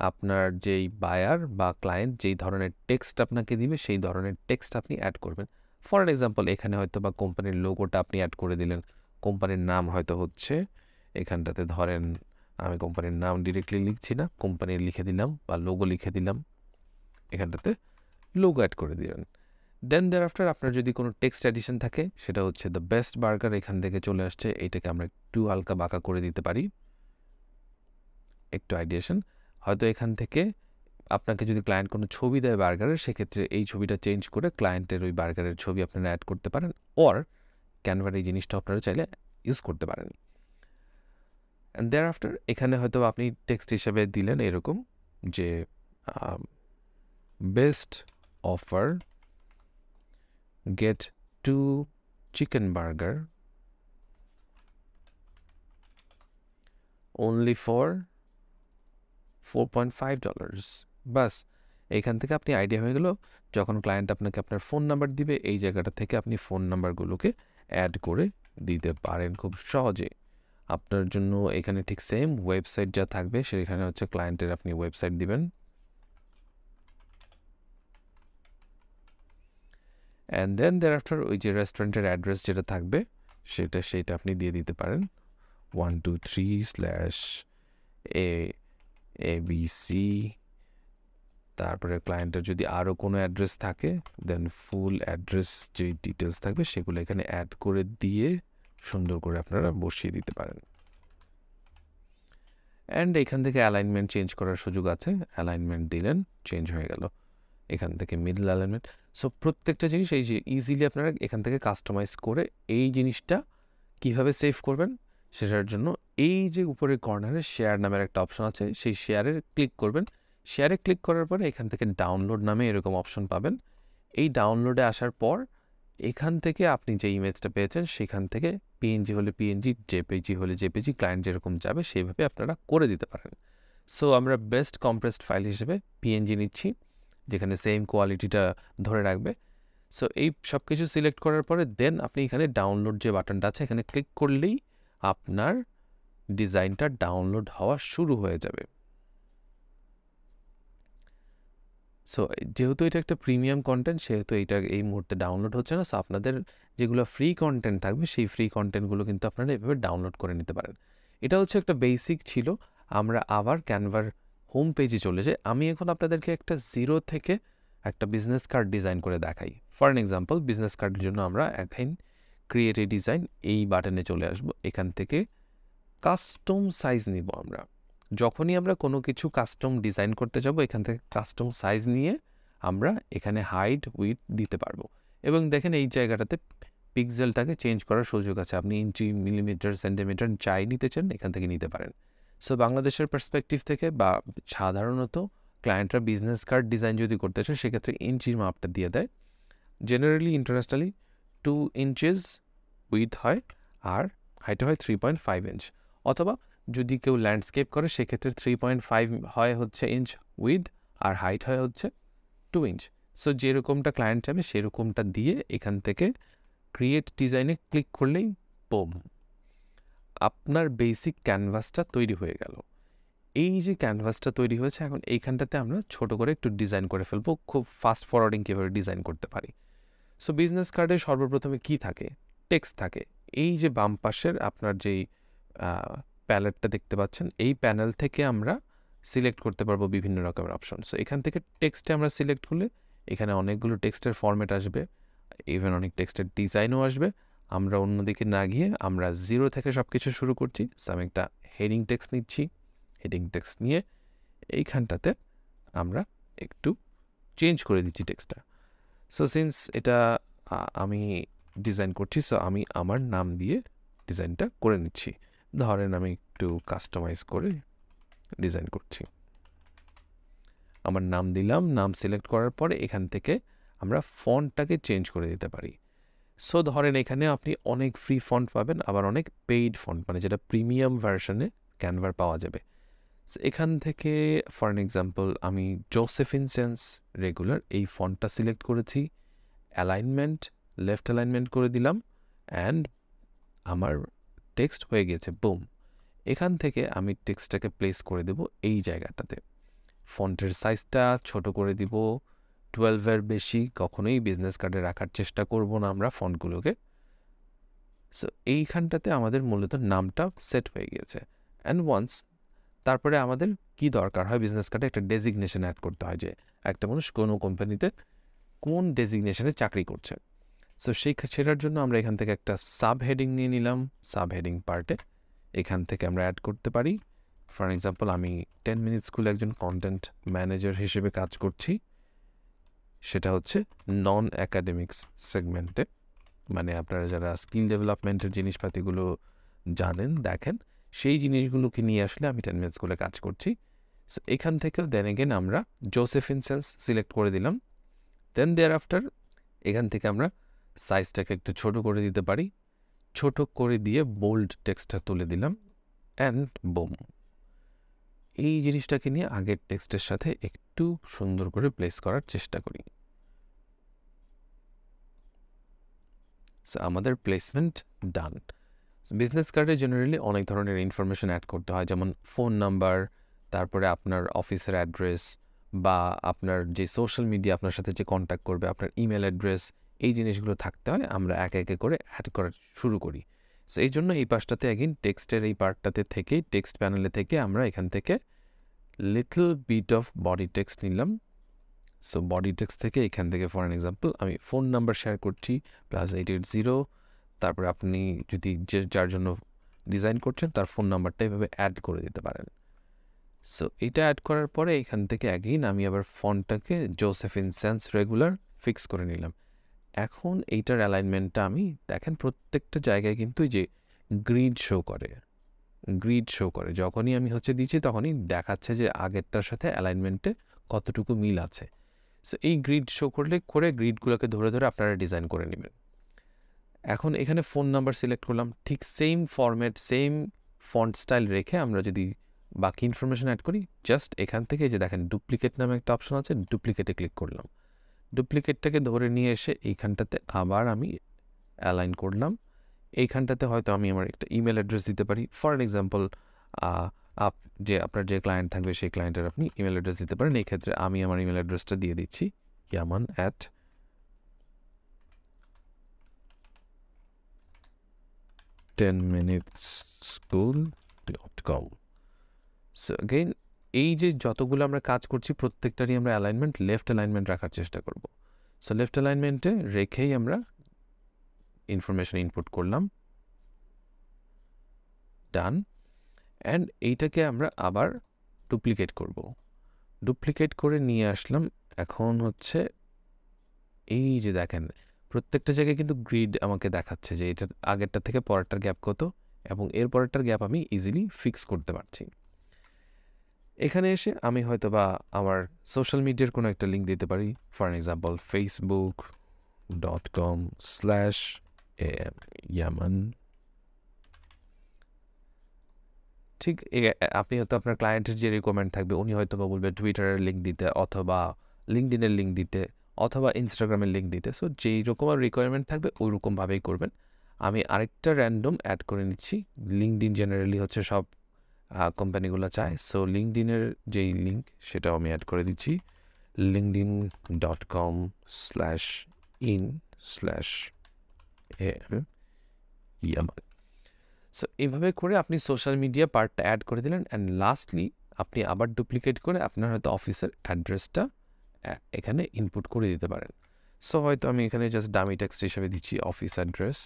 আপনার যেই বায়ার বা ক্লায়েন্ট যেই ধরনের টেক্সট আপনাকে দিবে সেই ধরনের টেক্সট আপনি অ্যাড করবেন। ফর অ্যান এক্সাম্পল এখানে হয়তো বা কোম্পানির লোগোটা আপনি অ্যাড করে দিলেন, কোম্পানির নাম হয়তো হচ্ছে এখানটাতে ধরেন, আমি কোম্পানির নাম ডিরেক্টলি লিখছি না, কোম্পানির লিখে দিলাম বা লোগো লিখে দিলাম, এখানটাতে লোগো অ্যাড করে দিলেন। দেন আফটার আপনার যদি কোনো টেক্সট অ্যাডিশন থাকে, সেটা হচ্ছে দ্য বেস্ট বার্গার, এখান থেকে চলে আসছে, এইটাকে আমরা একটু হালকা বাঁকা করে দিতে পারি, একটু আইডিয়েশন। হয়তো এখান থেকে আপনাকে যদি ক্লায়েন্ট কোনো ছবি দেয় বার্গারের, সেক্ষেত্রে এই ছবিটা চেঞ্জ করে ক্লায়েন্টের ওই বার্গারের ছবি আপনারা অ্যাড করতে পারেন, অর ক্যানভার এই জিনিসটা আপনারা চাইলে ইউজ করতে পারেন। অ্যান্ড দেয়ার আফটার এখানে হয়তো আপনি টেক্সট হিসেবে দিলেন এরকম যে best offer, get 2 chicken burger only for $4.5। বাস এইখান থেকে আপনি আইডিয়া হয়ে গেল, যখন ক্লায়েন্ট আপনাকে আপনার ফোন নাম্বার দিবে, এই জায়গাটা থেকে আপনি ফোন নাম্বারগুলোকে অ্যাড করে দিতে পারেন খুব সহজে। আপনার জন্য এখানে ঠিক সেম ওয়েবসাইট যা থাকবে, সেখানে হচ্ছে ক্লায়েন্টের আপনি ওয়েবসাইট দিবেন। অ্যান্ড দেন আফটার ওই যে রেস্টুরেন্টের অ্যাড্রেস যেটা থাকবে সেইটা আপনি দিয়ে দিতে পারেন, 123/ABC। তারপরে ক্লায়েন্টের যদি আরও কোনো অ্যাড্রেস থাকে, দেন ফুল অ্যাড্রেস যে ডিটেলস থাকবে সেগুলো এখানে অ্যাড করে দিয়ে সুন্দর করে আপনারা বসিয়ে দিতে পারেন। অ্যান্ড এখান থেকে অ্যালাইনমেন্ট চেঞ্জ করার সুযোগ আছে, অ্যালাইনমেন্ট দিলেন, চেঞ্জ হয়ে গেল এখান থেকে মিডল অ্যালাইনমেন্ট। সো প্রত্যেকটা জিনিস এই যে ইজিলি আপনারা এখান থেকে কাস্টমাইজ করে এই জিনিসটা কীভাবে সেভ করবেন সেটার জন্য এই যে উপরের কর্নারে শেয়ার নামের একটা অপশন আছে, সেই শেয়ারে ক্লিক করবেন। শেয়ারে ক্লিক করার পরে এখান থেকে ডাউনলোড নামে এরকম অপশন পাবেন। এই ডাউনলোডে আসার পর এখান থেকে আপনি যে ইমেজটা পেয়েছেন সেখান থেকে পিএনজি হলে পিএনজি, জেপিজি হলে জেপিজি, ক্লায়েন্ট যেরকম যাবে সেইভাবে আপনারা করে দিতে পারেন। সো আমরা বেস্ট কম্প্রেসড ফাইল হিসেবে পিএনজি নিচ্ছি, যেখানে সেম কোয়ালিটিটা ধরে রাখবে। সো এই সব কিছু সিলেক্ট করার পরে দেন আপনি এখানে ডাউনলোড যে বাটনটা আছে এখানে ক্লিক করলেই আপনার ডিজাইনটা ডাউনলোড হওয়া শুরু হয়ে যাবে। সো যেহেতু এটা একটা প্রিমিয়াম কন্টেন্ট, সেহেতু এইটা এই মুহূর্তে ডাউনলোড হচ্ছে না। সো আপনাদের যেগুলো ফ্রি কন্টেন্ট থাকবে সেই ফ্রি কন্টেন্টগুলো কিন্তু আপনারা এভাবে ডাউনলোড করে নিতে পারেন। এটা হচ্ছে একটা বেসিক ছিল। আমরা আবার ক্যানভার হোম পেজে চলে যাই। আমি এখন আপনাদেরকে একটা জিরো থেকে একটা বিজনেস কার্ড ডিজাইন করে দেখাই। ফর অ্যান এক্সাম্পল, বিজনেস কার্ডের জন্য আমরা এখন ক্রিয়েট এ ডিজাইন এই বাটনে চলে আসব। এখান থেকে কাস্টম সাইজ নিব আমরা। যখনই আমরা কোনো কিছু কাস্টম ডিজাইন করতে যাব, এখান থেকে কাস্টম সাইজ নিয়ে আমরা এখানে হাইট উইথ দিতে পারবো। এবং দেখেন এই জায়গাটাতে পিক্সেলটাকে চেঞ্জ করার সুযোগ আছে। আপনি ইঞ্চি, মিলিমিটার, সেন্টিমিটার যাই নিতে চান এখান থেকে নিতে পারেন। সো বাংলাদেশের পার্সপেক্টিভ থেকে বা সাধারণত ক্লায়েন্টরা বিজনেস কার্ড ডিজাইন যদি করতে চায় সেক্ষেত্রে ইঞ্চির মাপটা দিয়ে দেয়। জেনারেলি ইন্টারন্যাশনালি 2 inches উইথ হয় আর হাইট হয় 3.5 ইঞ্চ, অথবা যদি কেউ ল্যান্ডস্কেপ করে সেক্ষেত্রে 3.5 হয় হচ্ছে ইঞ্চ উইথ আর হাইট হয় হচ্ছে 2 ইঞ্চ। সো যেরকমটা ক্লায়েন্ট চাবে সেরকমটা দিয়ে এখান থেকে ক্রিয়েট ডিজাইনে ক্লিক করলেই বুম, আপনার বেসিক ক্যানভাসটা তৈরি হয়ে গেল। এই যে ক্যানভাসটা তৈরি হয়েছে, এখন এইখানটাতে আমরা ছোট করে একটু ডিজাইন করে ফেলবো, খুব ফাস্ট ফরওয়ার্ডিং কীভাবে ডিজাইন করতে পারি। সো বিজনেস কার্ডে সর্বপ্রথমে কি থাকে? টেক্সট থাকে। এই যে বাম পাশের আপনার যেই প্যালেটটা দেখতে পাচ্ছেন, এই প্যানেল থেকে আমরা সিলেক্ট করতে পারবো বিভিন্ন রকমের অপশন। সো এখান থেকে টেক্সটে আমরা সিলেক্ট করলে এখানে অনেকগুলো টেক্সটের ফরম্যাট আসবে, ইভেন অনেক টেক্সটের ডিজাইনও আসবে। আমরা অন্যদিকে না গিয়ে আমরা 0 থেকে সব কিছু শুরু করছি। সো আমি একটা হেডিং টেক্সট নিচ্ছি। হেডিং টেক্সট নিয়ে এইখানটাতে আমরা একটু চেঞ্জ করে দিচ্ছি টেক্সটটা। সো সিন্স এটা আমি ডিজাইন করছি, সো আমি আমার নাম দিয়ে ডিজাইনটা করে নিচ্ছি। ধরেন আমি একটু কাস্টমাইজ করে ডিজাইন করছি, আমার নাম দিলাম। নাম সিলেক্ট করার পরে এখান থেকে আমরা ফন্টটাকে চেঞ্জ করে দিতে পারি। সো ধরেন এখানে আপনি অনেক ফ্রি ফন্ট পাবেন, আবার অনেক পেইড ফন্ট, মানে যেটা প্রিমিয়াম ভার্সনে ক্যানভার পাওয়া যাবে। এখান থেকে ফর অ্যান এক্সাম্পল আমি জোসেফিন সেন্স রেগুলার এই ফন্টটা সিলেক্ট করেছি, অ্যালাইনমেন্ট লেফট অ্যালাইনমেন্ট করে দিলাম, অ্যান্ড আমার টেক্সট হয়ে গেছে, বুম। এখান থেকে আমি টেক্সটটাকে প্লেস করে দেব এই জায়গাটাতে। ফন্টের সাইজটা ছোট করে দিব, 12-এর বেশি কখনোই বিজনেস কার্ডে রাখার চেষ্টা করব না আমরা ফন্টগুলোকে। সো এইখানটাতে আমাদের মূলত নামটা সেট হয়ে গিয়েছে। অ্যান্ড ওয়ান্স তারপরে আমাদের কি দরকার হয়, বিজনেস কার্ডে একটা ডেজিগনেশন অ্যাড করতে হয় যে একটা মানুষ কোনো কোম্পানিতে কোন ডেজিগনেশনে চাকরি করছে। সো সেটার জন্য আমরা এখান থেকে একটা সাব হেডিং নিয়ে নিলাম। সাব হেডিং পার্টে এখান থেকে আমরা অ্যাড করতে পারি। ফর এক্সাম্পল আমি 10 মিনিট স্কুলে একজন কন্টেন্ট ম্যানেজার হিসেবে কাজ করছি, সেটা হচ্ছে নন অ্যাকাডেমিক্স সেগমেন্টে, মানে আপনারা যারা স্কিল ডেভেলপমেন্টের জিনিসপাতিগুলো জানেন দেখেন সেই জিনিসগুলোকে নিয়ে আসলে আমি 10 মিনিট স্কুলে কাজ করছি। সো এখান থেকেও দেন এগেন আমরা জোসেফিন সেন্স সিলেক্ট করে দিলাম। দেন দেয়ার আফটার এখান থেকে আমরা সাইজটাকে একটু ছোট করে দিতে পারি, ছোট করে দিয়ে বোল্ড টেক্সটটা তুলে দিলাম, অ্যান্ড বুম, এই জিনিসটাকে নিয়ে আগের টেক্সটের সাথে একটু সুন্দর করে প্লেস করার চেষ্টা করি। সো আমাদের প্লেসমেন্ট ডান। বিজনেস কার্ডে জেনারেলি অনেক ধরনের ইনফরমেশন অ্যাড করতে হয়, যেমন ফোন নাম্বার, তারপরে আপনার অফিসের অ্যাড্রেস, বা আপনার যে সোশ্যাল মিডিয়া আপনার সাথে যে কন্ট্যাক্ট করবে, আপনার ইমেল অ্যাড্রেস, এই জিনিসগুলো থাকতে হয়। আমরা একে একে করে অ্যাড করা শুরু করি। সো এই জন্য এই পাশটাতে অ্যাগেন টেক্সটের এই পার্টটাতে থেকেই টেক্সট প্যানেলে থেকে আমরা এখান থেকে little bit of body text নিলাম। সো বডি টেক্সট থেকে এখান থেকে ফর অ্যান এক্সাম্পল আমি ফোন নাম্বার শেয়ার করছি +880, তারপরে আপনি যদি যার জন্য ডিজাইন করছেন তার ফোন নাম্বারটা এভাবে অ্যাড করে দিতে পারেন। সো এটা অ্যাড করার পরে এখান থেকে অ্যাগেইন আমি আবার ফন্টটাকে জোসেফিন সেন্স রেগুলার ফিক্স করে নিলাম। এখন এইটার অ্যালাইনমেন্টটা আমি দেখেন প্রত্যেকটা জায়গায় কিন্তু যে গ্রিড শো করে, যখনই আমি দিচ্ছি তখনই দেখাচ্ছে যে আগেরটার সাথে অ্যালাইনমেন্টে কতটুকু মিল আছে। সো এই গ্রিড শো করে গ্রিডগুলোকে ধরে ধরে আপনারা ডিজাইন করে নেবেন। এখন এখানে ফোন নাম্বার সিলেক্ট করলাম, ঠিক same format same font style রেখে আমরা যদি বাকি ইনফরমেশন অ্যাড করি, জাস্ট এখান থেকে যে দেখেন ডুপ্লিকেট নামে একটা অপশন আছে, ডুপ্লিকেটে ক্লিক করলাম। ডুপ্লিকেটটাকে ধরে নিয়ে এসে এইখানটাতে আবার আমি অ্যালাইন করলাম। এইখানটাতে হয়তো আমি আমার একটা ইমেল অ্যাড্রেস দিতে পারি। ফর এক্সাম্পল আপনার যে ক্লায়েন্ট থাকবে সেই ক্লায়েন্টের আপনি ইমেল অ্যাড্রেস দিতে পারেন। এই ক্ষেত্রে আমি আমার ইমেল অ্যাড্রেসটা দিয়ে দিচ্ছি yaman@10minuteschool.com। সো অ্যাগেইন এই যে যতগুলো আমরা কাজ করছি প্রত্যেকটারই আমরা লেফট অ্যালাইনমেন্ট রাখার চেষ্টা করব। সো লেফট অ্যালাইনমেন্টে রেখেই আমরা ইনফরমেশন ইনপুট করলাম, ডান। অ্যান্ড এইটাকে আমরা আবার ডুপ্লিকেট করব, ডুপ্লিকেট করে নিয়ে আসলাম। এখন এই যে দেখেন প্রত্যেকটা জায়গায় কিন্তু গ্রিড আমাকে দেখাচ্ছে যে এটা আগেরটা থেকে পরেরটার গ্যাপ কত, এবং এর পরেরটার গ্যাপ আমি ইজিলি ফিক্স করতে পারছি। এখানে এসে আমি হয়তো বা আমার সোশ্যাল মিডিয়ার কোনো একটা লিঙ্ক দিতে পারি। ফর এক্সাম্পল facebook.com/, ইয়ামান। ঠিক আপনি হয়তো আপনার ক্লায়েন্টের যে রিকোয়ারমেন্ট থাকবে উনি হয়তো বা বলবে টুইটারের লিঙ্ক দিতে, অথবা লিঙ্কডিনের লিঙ্ক দিতে, অথবা ইনস্টাগ্রামের লিঙ্ক দিতে। সো যেই রকম রিকোয়ারমেন্ট থাকবে ওই রকমভাবেই করবেন। আমি আরেকটা র্যান্ডম অ্যাড করে নিচ্ছি। লিঙ্কডিন জেনারেলি হচ্ছে সব কোম্পানিগুলো চায়। সো লিঙ্কডিনের যেই লিঙ্ক সেটাও আমি অ্যাড করে দিচ্ছি, linkedin.com/in/yaman। সো এইভাবে করে আপনি সোশ্যাল মিডিয়া পার্টটা অ্যাড করে দিলেন, অ্যান্ড লাস্টলি আপনি আবার ডুপ্লিকেট করে আপনার হয়তো অফিসের অ্যাড্রেসটা এখানে ইনপুট করে দিতে পারেন। সো হয়তো আমি এখানে জাস্ট ডামি টেক্সট হিসেবে দিচ্ছি office address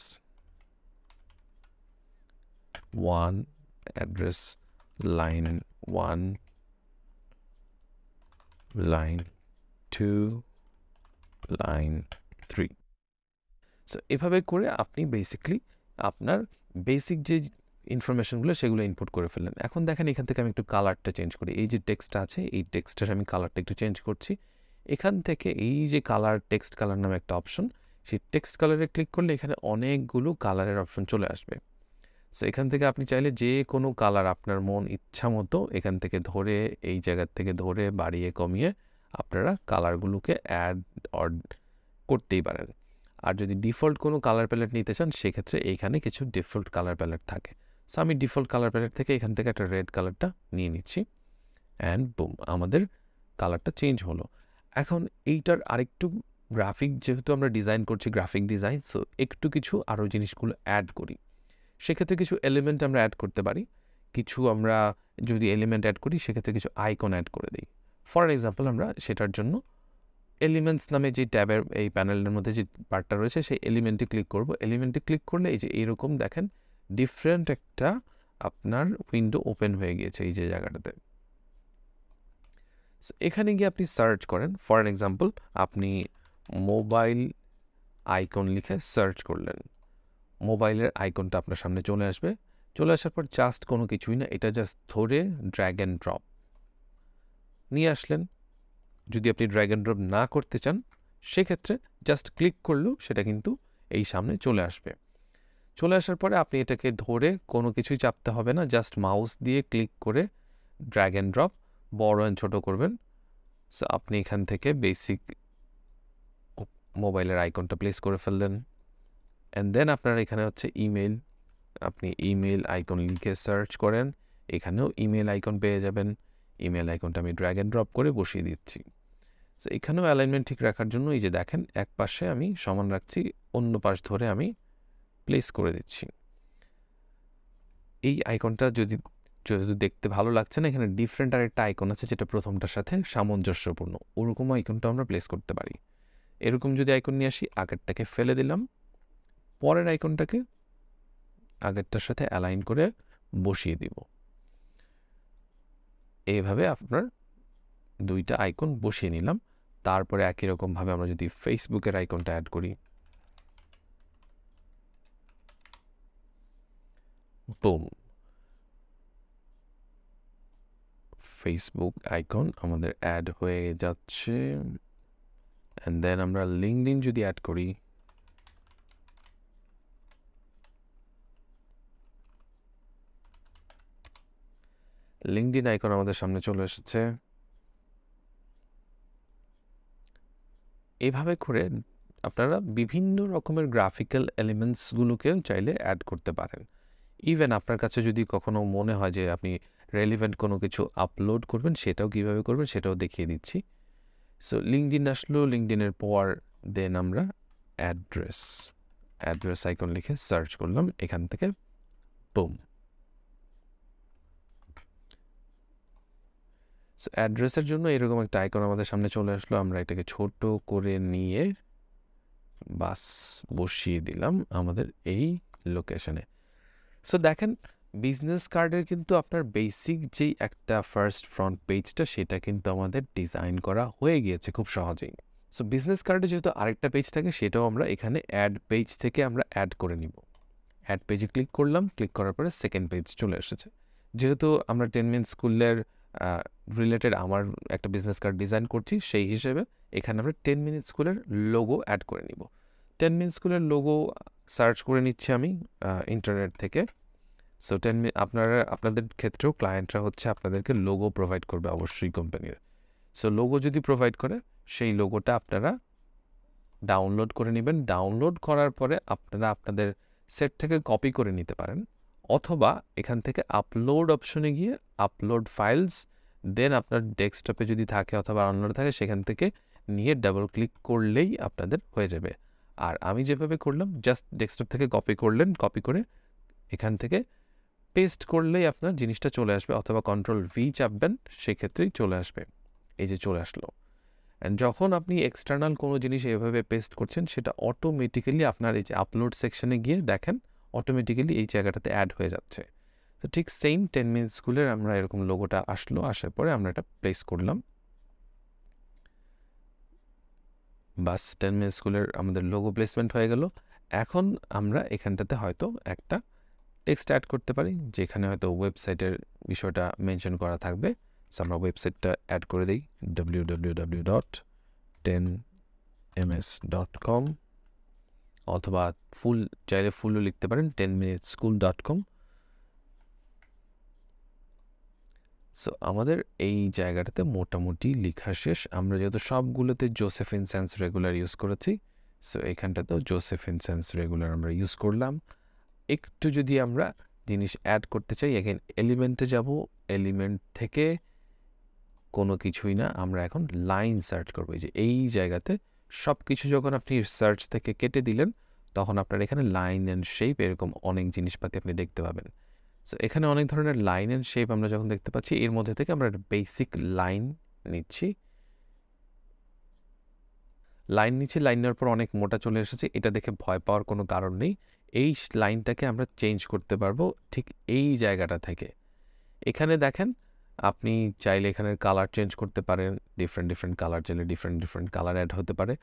1, address line 1, line 2, line 3। So এভাবে করে আপনি বেসিকলি আপনার বেসিক যে ইনফরমেশনগুলো সেগুলো ইনপুট করে ফেললেন। এখন দেখেন এখান থেকে আমি একটু কালারটা চেঞ্জ করি। এই যে টেক্সটটা আছে এই টেক্সটের আমি কালারটা একটু চেঞ্জ করছি। এখান থেকে এই যে কালার, টেক্সট কালার নামে একটা অপশন, সেই টেক্সট কালারে ক্লিক করলে এখানে অনেকগুলো কালারের অপশন চলে আসবে। সো এখান থেকে আপনি চাইলে যে কোনো কালার আপনার মন ইচ্ছা মতো এখান থেকে ধরে, এই জায়গার থেকে ধরে বাড়িয়ে কমিয়ে আপনারা কালারগুলোকে অ্যাড অর করতেই পারেন। আর যদি ডিফল্ট কোনো কালার প্যালেট নিতে চান সেক্ষেত্রে এইখানে কিছু ডিফল্ট কালার প্যালেট থাকে। সো আমি ডিফল্ট কালার প্যালেট থেকে এখান থেকে একটা রেড কালারটা নিয়ে নিচ্ছি, অ্যান্ড বুম, আমাদের কালারটা চেঞ্জ হলো। এখন এইটার আরেকটু গ্রাফিক, যেহেতু আমরা ডিজাইন করছি গ্রাফিক ডিজাইন, সো একটু কিছু আরও জিনিসগুলো অ্যাড করি। সেক্ষেত্রে কিছু এলিমেন্ট আমরা অ্যাড করতে পারি। কিছু আমরা যদি এলিমেন্ট অ্যাড করি সেক্ষেত্রে কিছু আইকন অ্যাড করে দিই। ফর এক্সাম্পল আমরা সেটার জন্য এলিমেন্টস নামে যে ট্যাবের এই প্যানেলের মধ্যে যে পার্টটা রয়েছে সেই এলিমেন্টে ক্লিক করব। এলিমেন্টে ক্লিক করলে এই যে এইরকম দেখেন ডিফারেন্ট একটা আপনার উইন্ডো ওপেন হয়ে গিয়েছে এই যে জায়গাটাতে। এখানে গিয়ে আপনি সার্চ করেন। ফর এক্সাম্পল আপনি মোবাইল আইকন লিখে সার্চ করলেন, মোবাইলের আইকনটা আপনার সামনে চলে আসবে। চলে আসার পর জাস্ট কোনো কিছুই না, এটা জাস্ট ধরে ড্র্যাগ অ্যান্ড ড্রপ নিয়ে আসলেন। যদি আপনি ড্র্যাগ অ্যান্ড ড্রপ না করতে চান সেক্ষেত্রে জাস্ট ক্লিক করলেও সেটা কিন্তু এই সামনে চলে আসবে। চলে আসার পরে আপনি এটাকে ধরে কোনো কিছুই চাপতে হবে না, জাস্ট মাউস দিয়ে ক্লিক করে ড্র্যাগ অ্যান্ড ড্রপ বড় অ্যান্ড ছোটো করবেন। সো আপনি এখান থেকে বেসিক মোবাইলের আইকনটা প্লেস করে ফেললেন, অ্যান্ড দেন আপনার এখানে হচ্ছে ইমেল, আপনি ইমেল আইকন লিখে সার্চ করেন, এখানেও ইমেল আইকন পেয়ে যাবেন। ইমেল আইকনটা আমি ড্র্যাগ অ্যান্ড ড্রপ করে বসিয়ে দিচ্ছি। সো এখানেও অ্যালাইনমেন্ট ঠিক রাখার জন্য এই যে দেখেন এক পাশে আমি সমান রাখছি, অন্য পাশ ধরে আমি প্লেস করে দিচ্ছি। এই আইকনটা যদি দেখতে ভালো লাগছে না, এখানে ডিফারেন্ট আরেকটা আইকন আছে যেটা প্রথমটার সাথে সামঞ্জস্যপূর্ণ, ওরকম আইকনটা আমরা প্লেস করতে পারি। এরকম যদি আইকন নিয়ে আসি, আগেরটাকে ফেলে দিলাম, পরের আইকনটাকে আগেরটার সাথে অ্যালাইন করে বসিয়ে দিব। এইভাবে আপনার দুইটা আইকন বসিয়ে নিলাম। তারপরে একই রকমভাবে আমরা যদি ফেসবুকের আইকনটা অ্যাড করি, বুম, ফেসবুক আইকন আমাদের অ্যাড হয়ে যাচ্ছে। অ্যান্ড দেন আমরা লিঙ্কডইন যদি অ্যাড করি, লিঙ্কডইন আইকন আমাদের সামনে চলে এসেছে। এভাবে করে আপনারা বিভিন্ন রকমের গ্রাফিক্যাল এলিমেন্টসগুলোকেও চাইলে অ্যাড করতে পারেন। ইভেন আপনার কাছে যদি কখনো মনে হয় যে আপনি রেলিভেন্ট কোনো কিছু আপলোড করবেন, সেটাও কীভাবে করবেন সেটাও দেখিয়ে দিচ্ছি। সো লিঙ্কডইন আসলো, লিঙ্কডইনের পর দেন আমরা অ্যাড্রেস আইকন লিখে সার্চ করলাম, এখান থেকে বুম। সো অ্যাড্রেসের জন্য এরকম একটা আইকন আমাদের সামনে চলে আসলো। আমরা এটাকে ছোট করে নিয়ে বাস বসিয়ে দিলাম আমাদের এই লোকেশনে। সো দেখেন বিজনেস কার্ডের কিন্তু আপনার বেসিক যেই একটা ফার্স্ট ফ্রন্ট পেজটা সেটা কিন্তু আমাদের ডিজাইন করা হয়ে গিয়েছে খুব সহজেই। সো বিজনেস কার্ডে যেহেতু আরেকটা পেজ থাকে সেটাও আমরা এখানে অ্যাড পেজ থেকে আমরা অ্যাড করে নিব। অ্যাড পেজে ক্লিক করলাম, ক্লিক করার পরে সেকেন্ড পেজ চলে এসেছে। যেহেতু আমরা 10 মিনিট স্কুলের রিলেটেড আমার একটা বিজনেস কার্ড ডিজাইন করছি, সেই হিসেবে এখানে আমরা 10 মিনিট স্কুলের লোগো অ্যাড করে নিব। 10 মিনিট স্কুলের লোগো সার্চ করে নিচ্ছি আমি ইন্টারনেট থেকে। সো আপনাদের ক্ষেত্রেও ক্লায়েন্টরা হচ্ছে আপনাদেরকে লোগো প্রোভাইড করবে অবশ্যই কোম্পানির। সো লোগো যদি প্রোভাইড করে সেই লোগোটা আপনারা ডাউনলোড করে নেবেন। ডাউনলোড করার পরে আপনারা আপনাদের সেট থেকে কপি করে নিতে পারেন, অথবা এখান থেকে আপলোড অপশনে গিয়ে আপলোড ফাইলস, দেন আপনার ডেস্কটপে যদি থাকে অথবা আনলোড থাকে সেখান থেকে নিয়ে ডাবল ক্লিক করলেই আপনাদের হয়ে যাবে। আর আমি যেভাবে করলাম, জাস্ট ডেস্কটপ থেকে কপি করলেন, কপি করে এখান থেকে পেস্ট করলেই আপনার জিনিসটা চলে আসবে, অথবা Ctrl+V চাপবেন, সেক্ষেত্রেই চলে আসবে। এই যে চলে আসলো। অ্যান্ড যখন আপনি এক্সটার্নাল কোনো জিনিস এভাবে পেস্ট করছেন, সেটা অটোমেটিক্যালি আপনার এই যে আপলোড সেকশনে গিয়ে দেখেন অটোমেটিক্যালি এই জায়গাটাতে অ্যাড হয়ে যাচ্ছে। তো ঠিক সেম 10 মিনিট স্কুলের আমরা এরকম লোগোটা আসার পরে আমরা এটা প্লেস করলাম। বাস 10 মিনিট স্কুলের আমাদের লোগো প্লেসমেন্ট হয়ে গেল। এখন আমরা এখানটাতে হয়তো একটা টেক্সট অ্যাড করতে পারি, যেখানে হয়তো ওয়েবসাইটের বিষয়টা মেনশন করা থাকবে। সো আমরা ওয়েবসাইটটা অ্যাড করে দিই, www.10ms.com, অথবা চাইলে ফুলও লিখতে পারেন, 10minuteschool.com। সো আমাদের এই জায়গাটাতে মোটামুটি লেখা শেষ। আমরা যেহেতু সবগুলোতে জোসেফিন সেন্স রেগুলার ইউজ করেছি, সো এখানটাতেও জোসেফিন সেন্স রেগুলার আমরা ইউজ করলাম। একটু যদি আমরা জিনিস অ্যাড করতে চাই, এখানে এলিমেন্টে যাব, এলিমেন্ট থেকে কোনো কিছুই না, আমরা এখন লাইন সার্চ করবো। যে এই জায়গাতে সব কিছু যখন আপনি সার্চ থেকে কেটে দিলেন, তখন আপনার এখানে লাইন অ্যান্ড শেপ এরকম অনেক জিনিসপাতি আপনি দেখতে পাবেন। সো এখানে অনেক ধরনের লাইন অ্যান্ড শেপ আমরা যখন দেখতে পাচ্ছি, এর মধ্যে থেকে আমরা বেসিক লাইন নিচ্ছি। লাইন নেওয়ার পর অনেক মোটা চলে এসেছে, এটা দেখে ভয় পাওয়ার কোনো কারণ নেই। এই লাইনটাকে আমরা চেঞ্জ করতে পারবো ঠিক এই জায়গাটা থেকে। এখানে দেখেন আপনি চাইলে এখানের কালার চেঞ্জ করতে পারেন, ডিফারেন্ট কালার চাইলে ডিফারেন্ট কালার অ্যাড হতে পারে।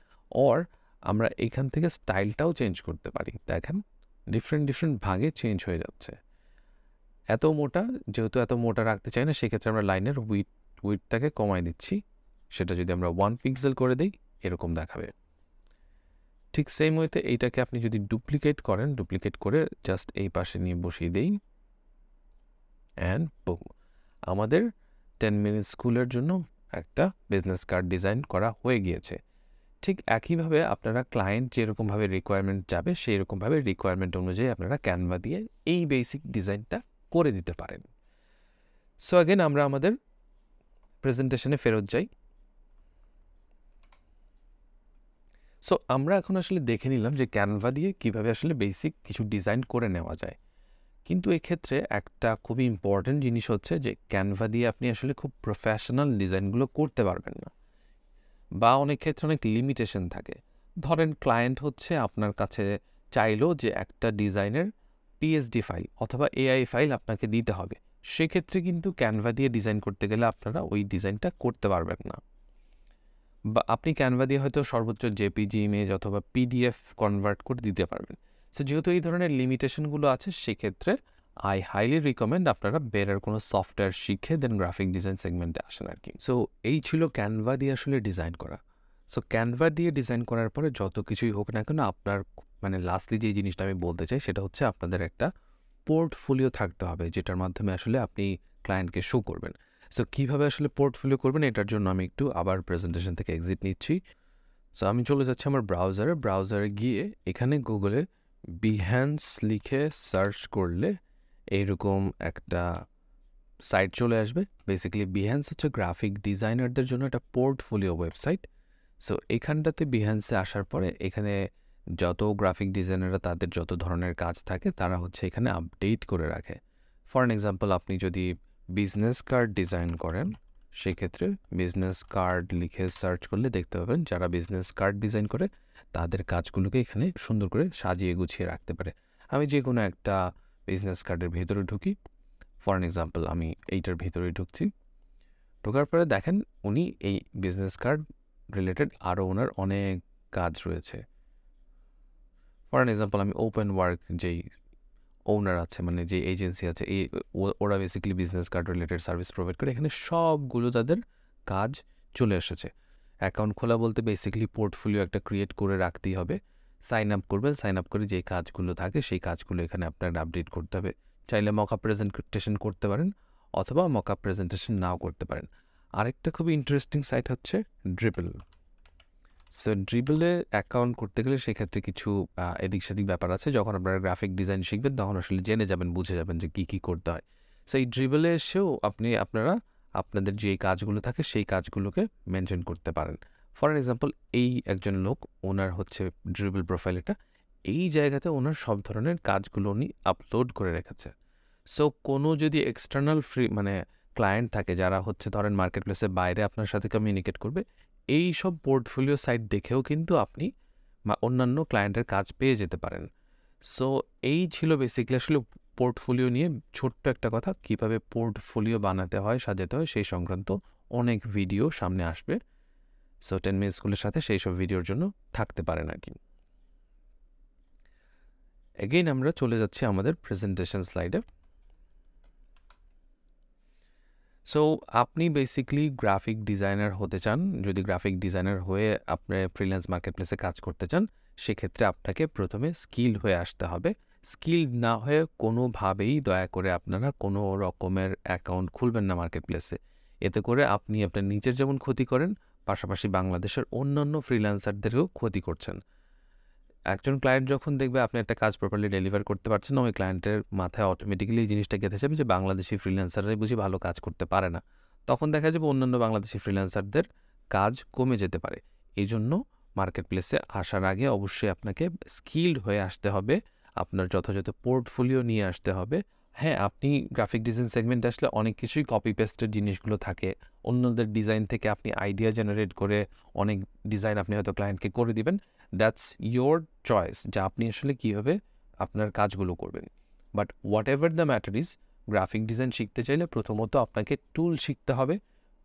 অর আমরা এখান থেকে স্টাইলটাও চেঞ্জ করতে পারি। দেখেন ডিফারেন্ট ভাগে চেঞ্জ হয়ে যাচ্ছে। যেহেতু এত মোটা রাখতে চাই না, সেক্ষেত্রে আমরা লাইনের উইডথটাকে কমাই দিচ্ছি। সেটা যদি আমরা 1 পিক্সেল করে দিই, এরকম দেখাবে। ঠিক সেম ওয়েতে এইটাকে আপনি যদি ডুপ্লিকেট করে জাস্ট এই পাশে নিয়ে বসিয়ে দিই, অ্যান্ড আমাদের 10 মিনিট স্কুলের জন্য একটা বিজনেস কার্ড ডিজাইন করা হয়ে গিয়েছে। ঠিক একইভাবে আপনারা ক্লায়েন্ট যেরকমভাবে রিকোয়ারমেন্ট যাবে, সেই রকমভাবে রিকোয়ারমেন্ট অনুযায়ী আপনারা ক্যানভা দিয়ে এই বেসিক ডিজাইনটা করে দিতে পারেন। সো অ্যাগেন আমরা আমাদের প্রেজেন্টেশনে ফেরত যাই। সো আমরা এখন আসলে দেখে নিলাম যে ক্যানভা দিয়ে কীভাবে আসলে বেসিক কিছু ডিজাইন করে নেওয়া যায়। কিন্তু এক্ষেত্রে একটা খুবই ইম্পর্ট্যান্ট জিনিস হচ্ছে যে ক্যানভা দিয়ে আপনি আসলে খুব প্রফেশনাল ডিজাইনগুলো করতে পারবেন না, বা অনেক ক্ষেত্রে অনেক লিমিটেশন থাকে। ধরেন ক্লায়েন্ট হচ্ছে আপনার কাছে চাইলো যে একটা ডিজাইনের পিএসডি ফাইল অথবা এআই ফাইল আপনাকে দিতে হবে, সেক্ষেত্রে কিন্তু ক্যানভা দিয়ে ডিজাইন করতে গেলে আপনারা ওই ডিজাইনটা করতে পারবেন না। বা আপনি ক্যানভা দিয়ে হয়তো সর্বোচ্চ জেপিজি ইমেজ অথবা পিডিএফ কনভার্ট করে দিতে পারবেন। সো যেহেতু এই ধরনের লিমিটেশনগুলো আছে, সেক্ষেত্রে আই হাইলি রিকমেন্ড আপনারা বেটার কোনো সফটওয়্যার শিখে দেন গ্রাফিক ডিজাইন সেগমেন্টে আসেন আর কি। সো এই ছিল ক্যানভা দিয়ে আসলে ডিজাইন করা। সো ক্যানভা দিয়ে ডিজাইন করার পরে যত কিছুই হোক না কেন, আপনার লাস্টলি যে জিনিসটা আমি বলতে চাই সেটা হচ্ছে আপনাদের একটা পোর্টফোলিও থাকতে হবে, যেটার মাধ্যমে আসলে আপনি ক্লায়েন্টকে শো করবেন। সো কীভাবে আসলে পোর্টফোলিও করবেন, এটার জন্য আমি একটু আবার প্রেজেন্টেশন থেকে এক্সিট নিচ্ছি। সো আমি চলে যাচ্ছি আমার ব্রাউজারে গিয়ে এখানে গুগলে বিহ্যান্স লিখে সার্চ করলে এইরকম একটা সাইট চলে আসবে। বেসিক্যালি বিহ্যান্স হচ্ছে গ্রাফিক ডিজাইনারদের জন্য একটা পোর্টফোলিও ওয়েবসাইট। সো এখানটাতে বিহ্যান্সে আসার পরে এখানে যত গ্রাফিক ডিজাইনাররা তাদের যত ধরনের কাজ থাকে তারা হচ্ছে এখানে আপডেট করে রাখে। ফর অ্যান এক্সাম্পল, আপনি যদি বিজনেস কার্ড ডিজাইন করেন, সেক্ষেত্রে বিজনেস কার্ড লিখে সার্চ করলে দেখতে পাবেন যারা বিজনেস কার্ড ডিজাইন করে তাদের কাজগুলোকে এখানে সুন্দর করে সাজিয়ে গুছিয়ে রাখতে পারে। আমি যে কোনো একটা বিজনেস কার্ডের ভেতরে ঢুকি, ফর অ্যান এক্সাম্পল আমি এইটার ভেতরে ঢুকছি। ঢোকার পরে দেখেন উনি এই বিজনেস কার্ড রিলেটেড আরও ওনার অনেক কাজ রয়েছে। ফর অ্যান এক্সাম্পল আমি ওপেন ওয়ার্ক যেই ওনার আছে, যে এজেন্সি আছে, ওরা basically business card related service provide করে। এখানে সবগুলো তাদের কাজ চলে এসেছে। অ্যাকাউন্ট খোলা বলতে বেসিক্যালি পোর্টফোলিও একটা ক্রিয়েট করে রাখতেই হবে। সাইন আপ করবেন, সাইন আপ করে যেই কাজগুলো থাকে সেই কাজগুলো এখানে আপনার আপডেট করতে হবে। চাইলে মক আপ প্রেজেন্টেশন করতে পারেন অথবা মক আপ প্রেজেন্টেশন নাও করতে পারেন। আরেকটা খুবই ইন্টারেস্টিং সাইট হচ্ছে ড্রিবল। সো ড্রিবলে অ্যাকাউন্ট করতে গেলে সেক্ষেত্রে কিছু এদিক সেদিক ব্যাপার আছে। যখন আপনারা গ্রাফিক ডিজাইন শিখবেন তখন আসলে জেনে যাবেন, বুঝে যাবেন যে কী কী করতে হয়। সো এই ড্রিবলে এসেও আপনারা আপনাদের যে কাজগুলো থাকে সেই কাজগুলোকে মেনশন করতে পারেন। ফর এক্সাম্পল, এই একজন লোক, ওনার হচ্ছে ড্রিবল প্রোফাইল এটা, এই জায়গাতে ওনার সব ধরনের কাজগুলো উনি আপলোড করে রেখেছে। সো কোনো যদি এক্সটার্নাল ক্লায়েন্ট থাকে যারা হচ্ছে ধরেন মার্কেট প্লেসের বাইরে আপনার সাথে কমিউনিকেট করবে, এই সব পোর্টফোলিও সাইট দেখেও কিন্তু আপনি অন্যান্য ক্লায়েন্টের কাজ পেয়ে যেতে পারেন। সো এই ছিল বেসিক্যালি আসলে পোর্টফোলিও নিয়ে ছোট্ট একটা কথা। কীভাবে পোর্টফোলিও বানাতে হয়, সাজাতে হয় সেই সংক্রান্ত অনেক ভিডিও সামনে আসবে। সো 10 মিনিট স্কুলের সাথে সেই সব ভিডিওর জন্য থাকতে পারেন আর কি। এগেইন আমরা চলে যাচ্ছি আমাদের প্রেজেন্টেশন স্লাইডে। সো আপনি বেসিক্যালি গ্রাফিক ডিজাইনার হতে চান। যদি গ্রাফিক ডিজাইনার হয়ে আপনি ফ্রিল্যান্স মার্কেট প্লেসে কাজ করতে চান, সেক্ষেত্রে আপনাকে প্রথমে স্কিলড হয়ে আসতে হবে। স্কিলড না হয়ে কোনোভাবেই দয়া করে আপনারা কোনো রকমের অ্যাকাউন্ট খুলবেন না মার্কেট প্লেসে। এতে করে আপনি আপনার নিজের যেমন ক্ষতি করেন, পাশাপাশি বাংলাদেশের অন্যান্য ফ্রিল্যান্সারদেরও ক্ষতি করছেন। একজন ক্লায়েন্ট যখন দেখবে আপনি একটা কাজ প্রপারলি ডেলিভার করতে পারছেন না, ওই ক্লায়েন্টের মাথায় অটোমেটিক্যালি এই জিনিসটা গেঁথে যাবে যে বাংলাদেশি ফ্রিল্যান্সাররাই বুঝি ভালো কাজ করতে পারে না। তখন দেখা যাবে অন্যান্য বাংলাদেশি ফ্রিল্যান্সারদের কাজ কমে যেতে পারে। এই জন্য মার্কেট প্লেসে আসার আগে অবশ্যই আপনাকে স্কিলড হয়ে আসতে হবে, আপনার যথাযথ পোর্টফোলিও নিয়ে আসতে হবে। হ্যাঁ, আপনি গ্রাফিক ডিজাইন সেগমেন্টে আসলে অনেক কিছুই কপি পেস্টের জিনিসগুলো থাকে। অন্যদের ডিজাইন থেকে আপনি আইডিয়া জেনারেট করে অনেক ডিজাইন আপনি হয়তো ক্লায়েন্টকে করে দিবেন। দ্যাটস ইয়োর চয়েস যে আপনি আসলে কীভাবে আপনার কাজগুলো করবেন। But what ever the matter is, graphic design শিখতে চাইলে প্রথমত আপনাকে টুল শিখতে হবে।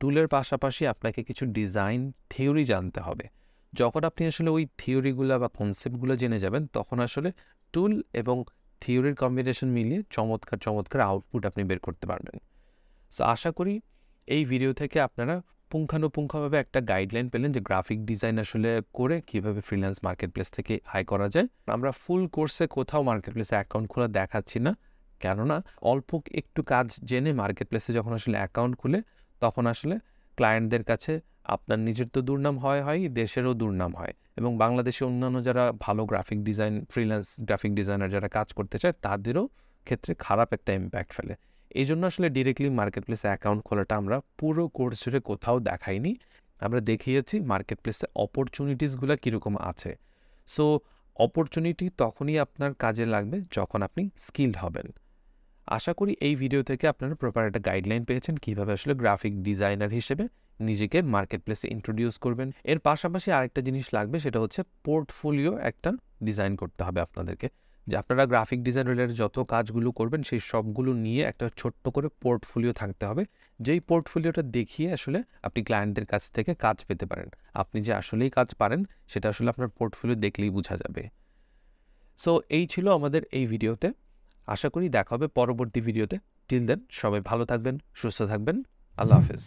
টুলের পাশাপাশি আপনাকে কিছু ডিজাইন থিওরি জানতে হবে। যখন আপনি আসলে ওই থিওরিগুলো বা কনসেপ্টগুলো জেনে যাবেন, তখন আসলে টুল এবং থিওরির কম্বিনেশন মিলিয়ে চমৎকার আউটপুট আপনি বের করতে পারবেন। সো আশা করি এই ভিডিও থেকে আপনারা পুঙ্খানুপুঙ্খভাবে একটা গাইডলাইন পেলেন যে গ্রাফিক ডিজাইন আসলে করে কীভাবে ফ্রিল্যান্স মার্কেট প্লেস থেকে আয় করা যায়। আমরা ফুল কোর্সে কোথাও মার্কেট প্লেসে অ্যাকাউন্ট খোলা দেখাচ্ছি না, কেননা অল্প একটু কাজ জেনে মার্কেট প্লেসে যখন আসলে অ্যাকাউন্ট খুলে তখন আসলে ক্লায়েন্টদের কাছে আপনার নিজের তো দুর্নাম হয়, দেশেরও দুর্নাম হয়, এবং বাংলাদেশে অন্যান্য যারা ভালো graphic design freelance graphic designer যারা কাজ করতে চায় তাদেরও ক্ষেত্রে খারাপ একটা ইম্প্যাক্ট ফেলে। এই জন্য আসলে ডিরেক্টলি মার্কেট প্লেসে অ্যাকাউন্ট খোলাটা আমরা পুরো কোর্স জুড়ে কোথাও দেখাইনি। আমরা দেখিয়েছি মার্কেট প্লেসে অপরচুনিটিসগুলো কীরকম আছে। সো অপরচুনিটি তখনই আপনার কাজে লাগবে যখন আপনি স্কিলড হবেন। আশা করি এই ভিডিও থেকে আপনারা প্রপার একটা গাইডলাইন পেয়েছেন কীভাবে আসলে গ্রাফিক ডিজাইনার হিসেবে নিজেকে মার্কেট প্লেসে ইন্ট্রোডিউস করবেন। এর পাশাপাশি আরেকটা জিনিস লাগবে, সেটা হচ্ছে পোর্টফোলিও একটা ডিজাইন করতে হবে আপনাদেরকে। যে আপনারা গ্রাফিক ডিজাইন রিলেটেড যত কাজগুলো করবেন সেই সবগুলো নিয়ে একটা ছোট্ট করে পোর্টফোলিও থাকতে হবে, যেই পোর্টফোলিওটা দেখিয়ে আসলে আপনি ক্লায়েন্টদের কাছ থেকে কাজ পেতে পারেন। আপনি যে আসলেই কাজ পারেন সেটা আসলে আপনার পোর্টফোলিও দেখলেই বোঝা যাবে। সো এই ছিল আমাদের এই ভিডিওতে। আশা করি দেখা হবে পরবর্তী ভিডিওতে। টিল দেন সবাই ভালো থাকবেন, সুস্থ থাকবেন। আল্লাহ হাফেজ।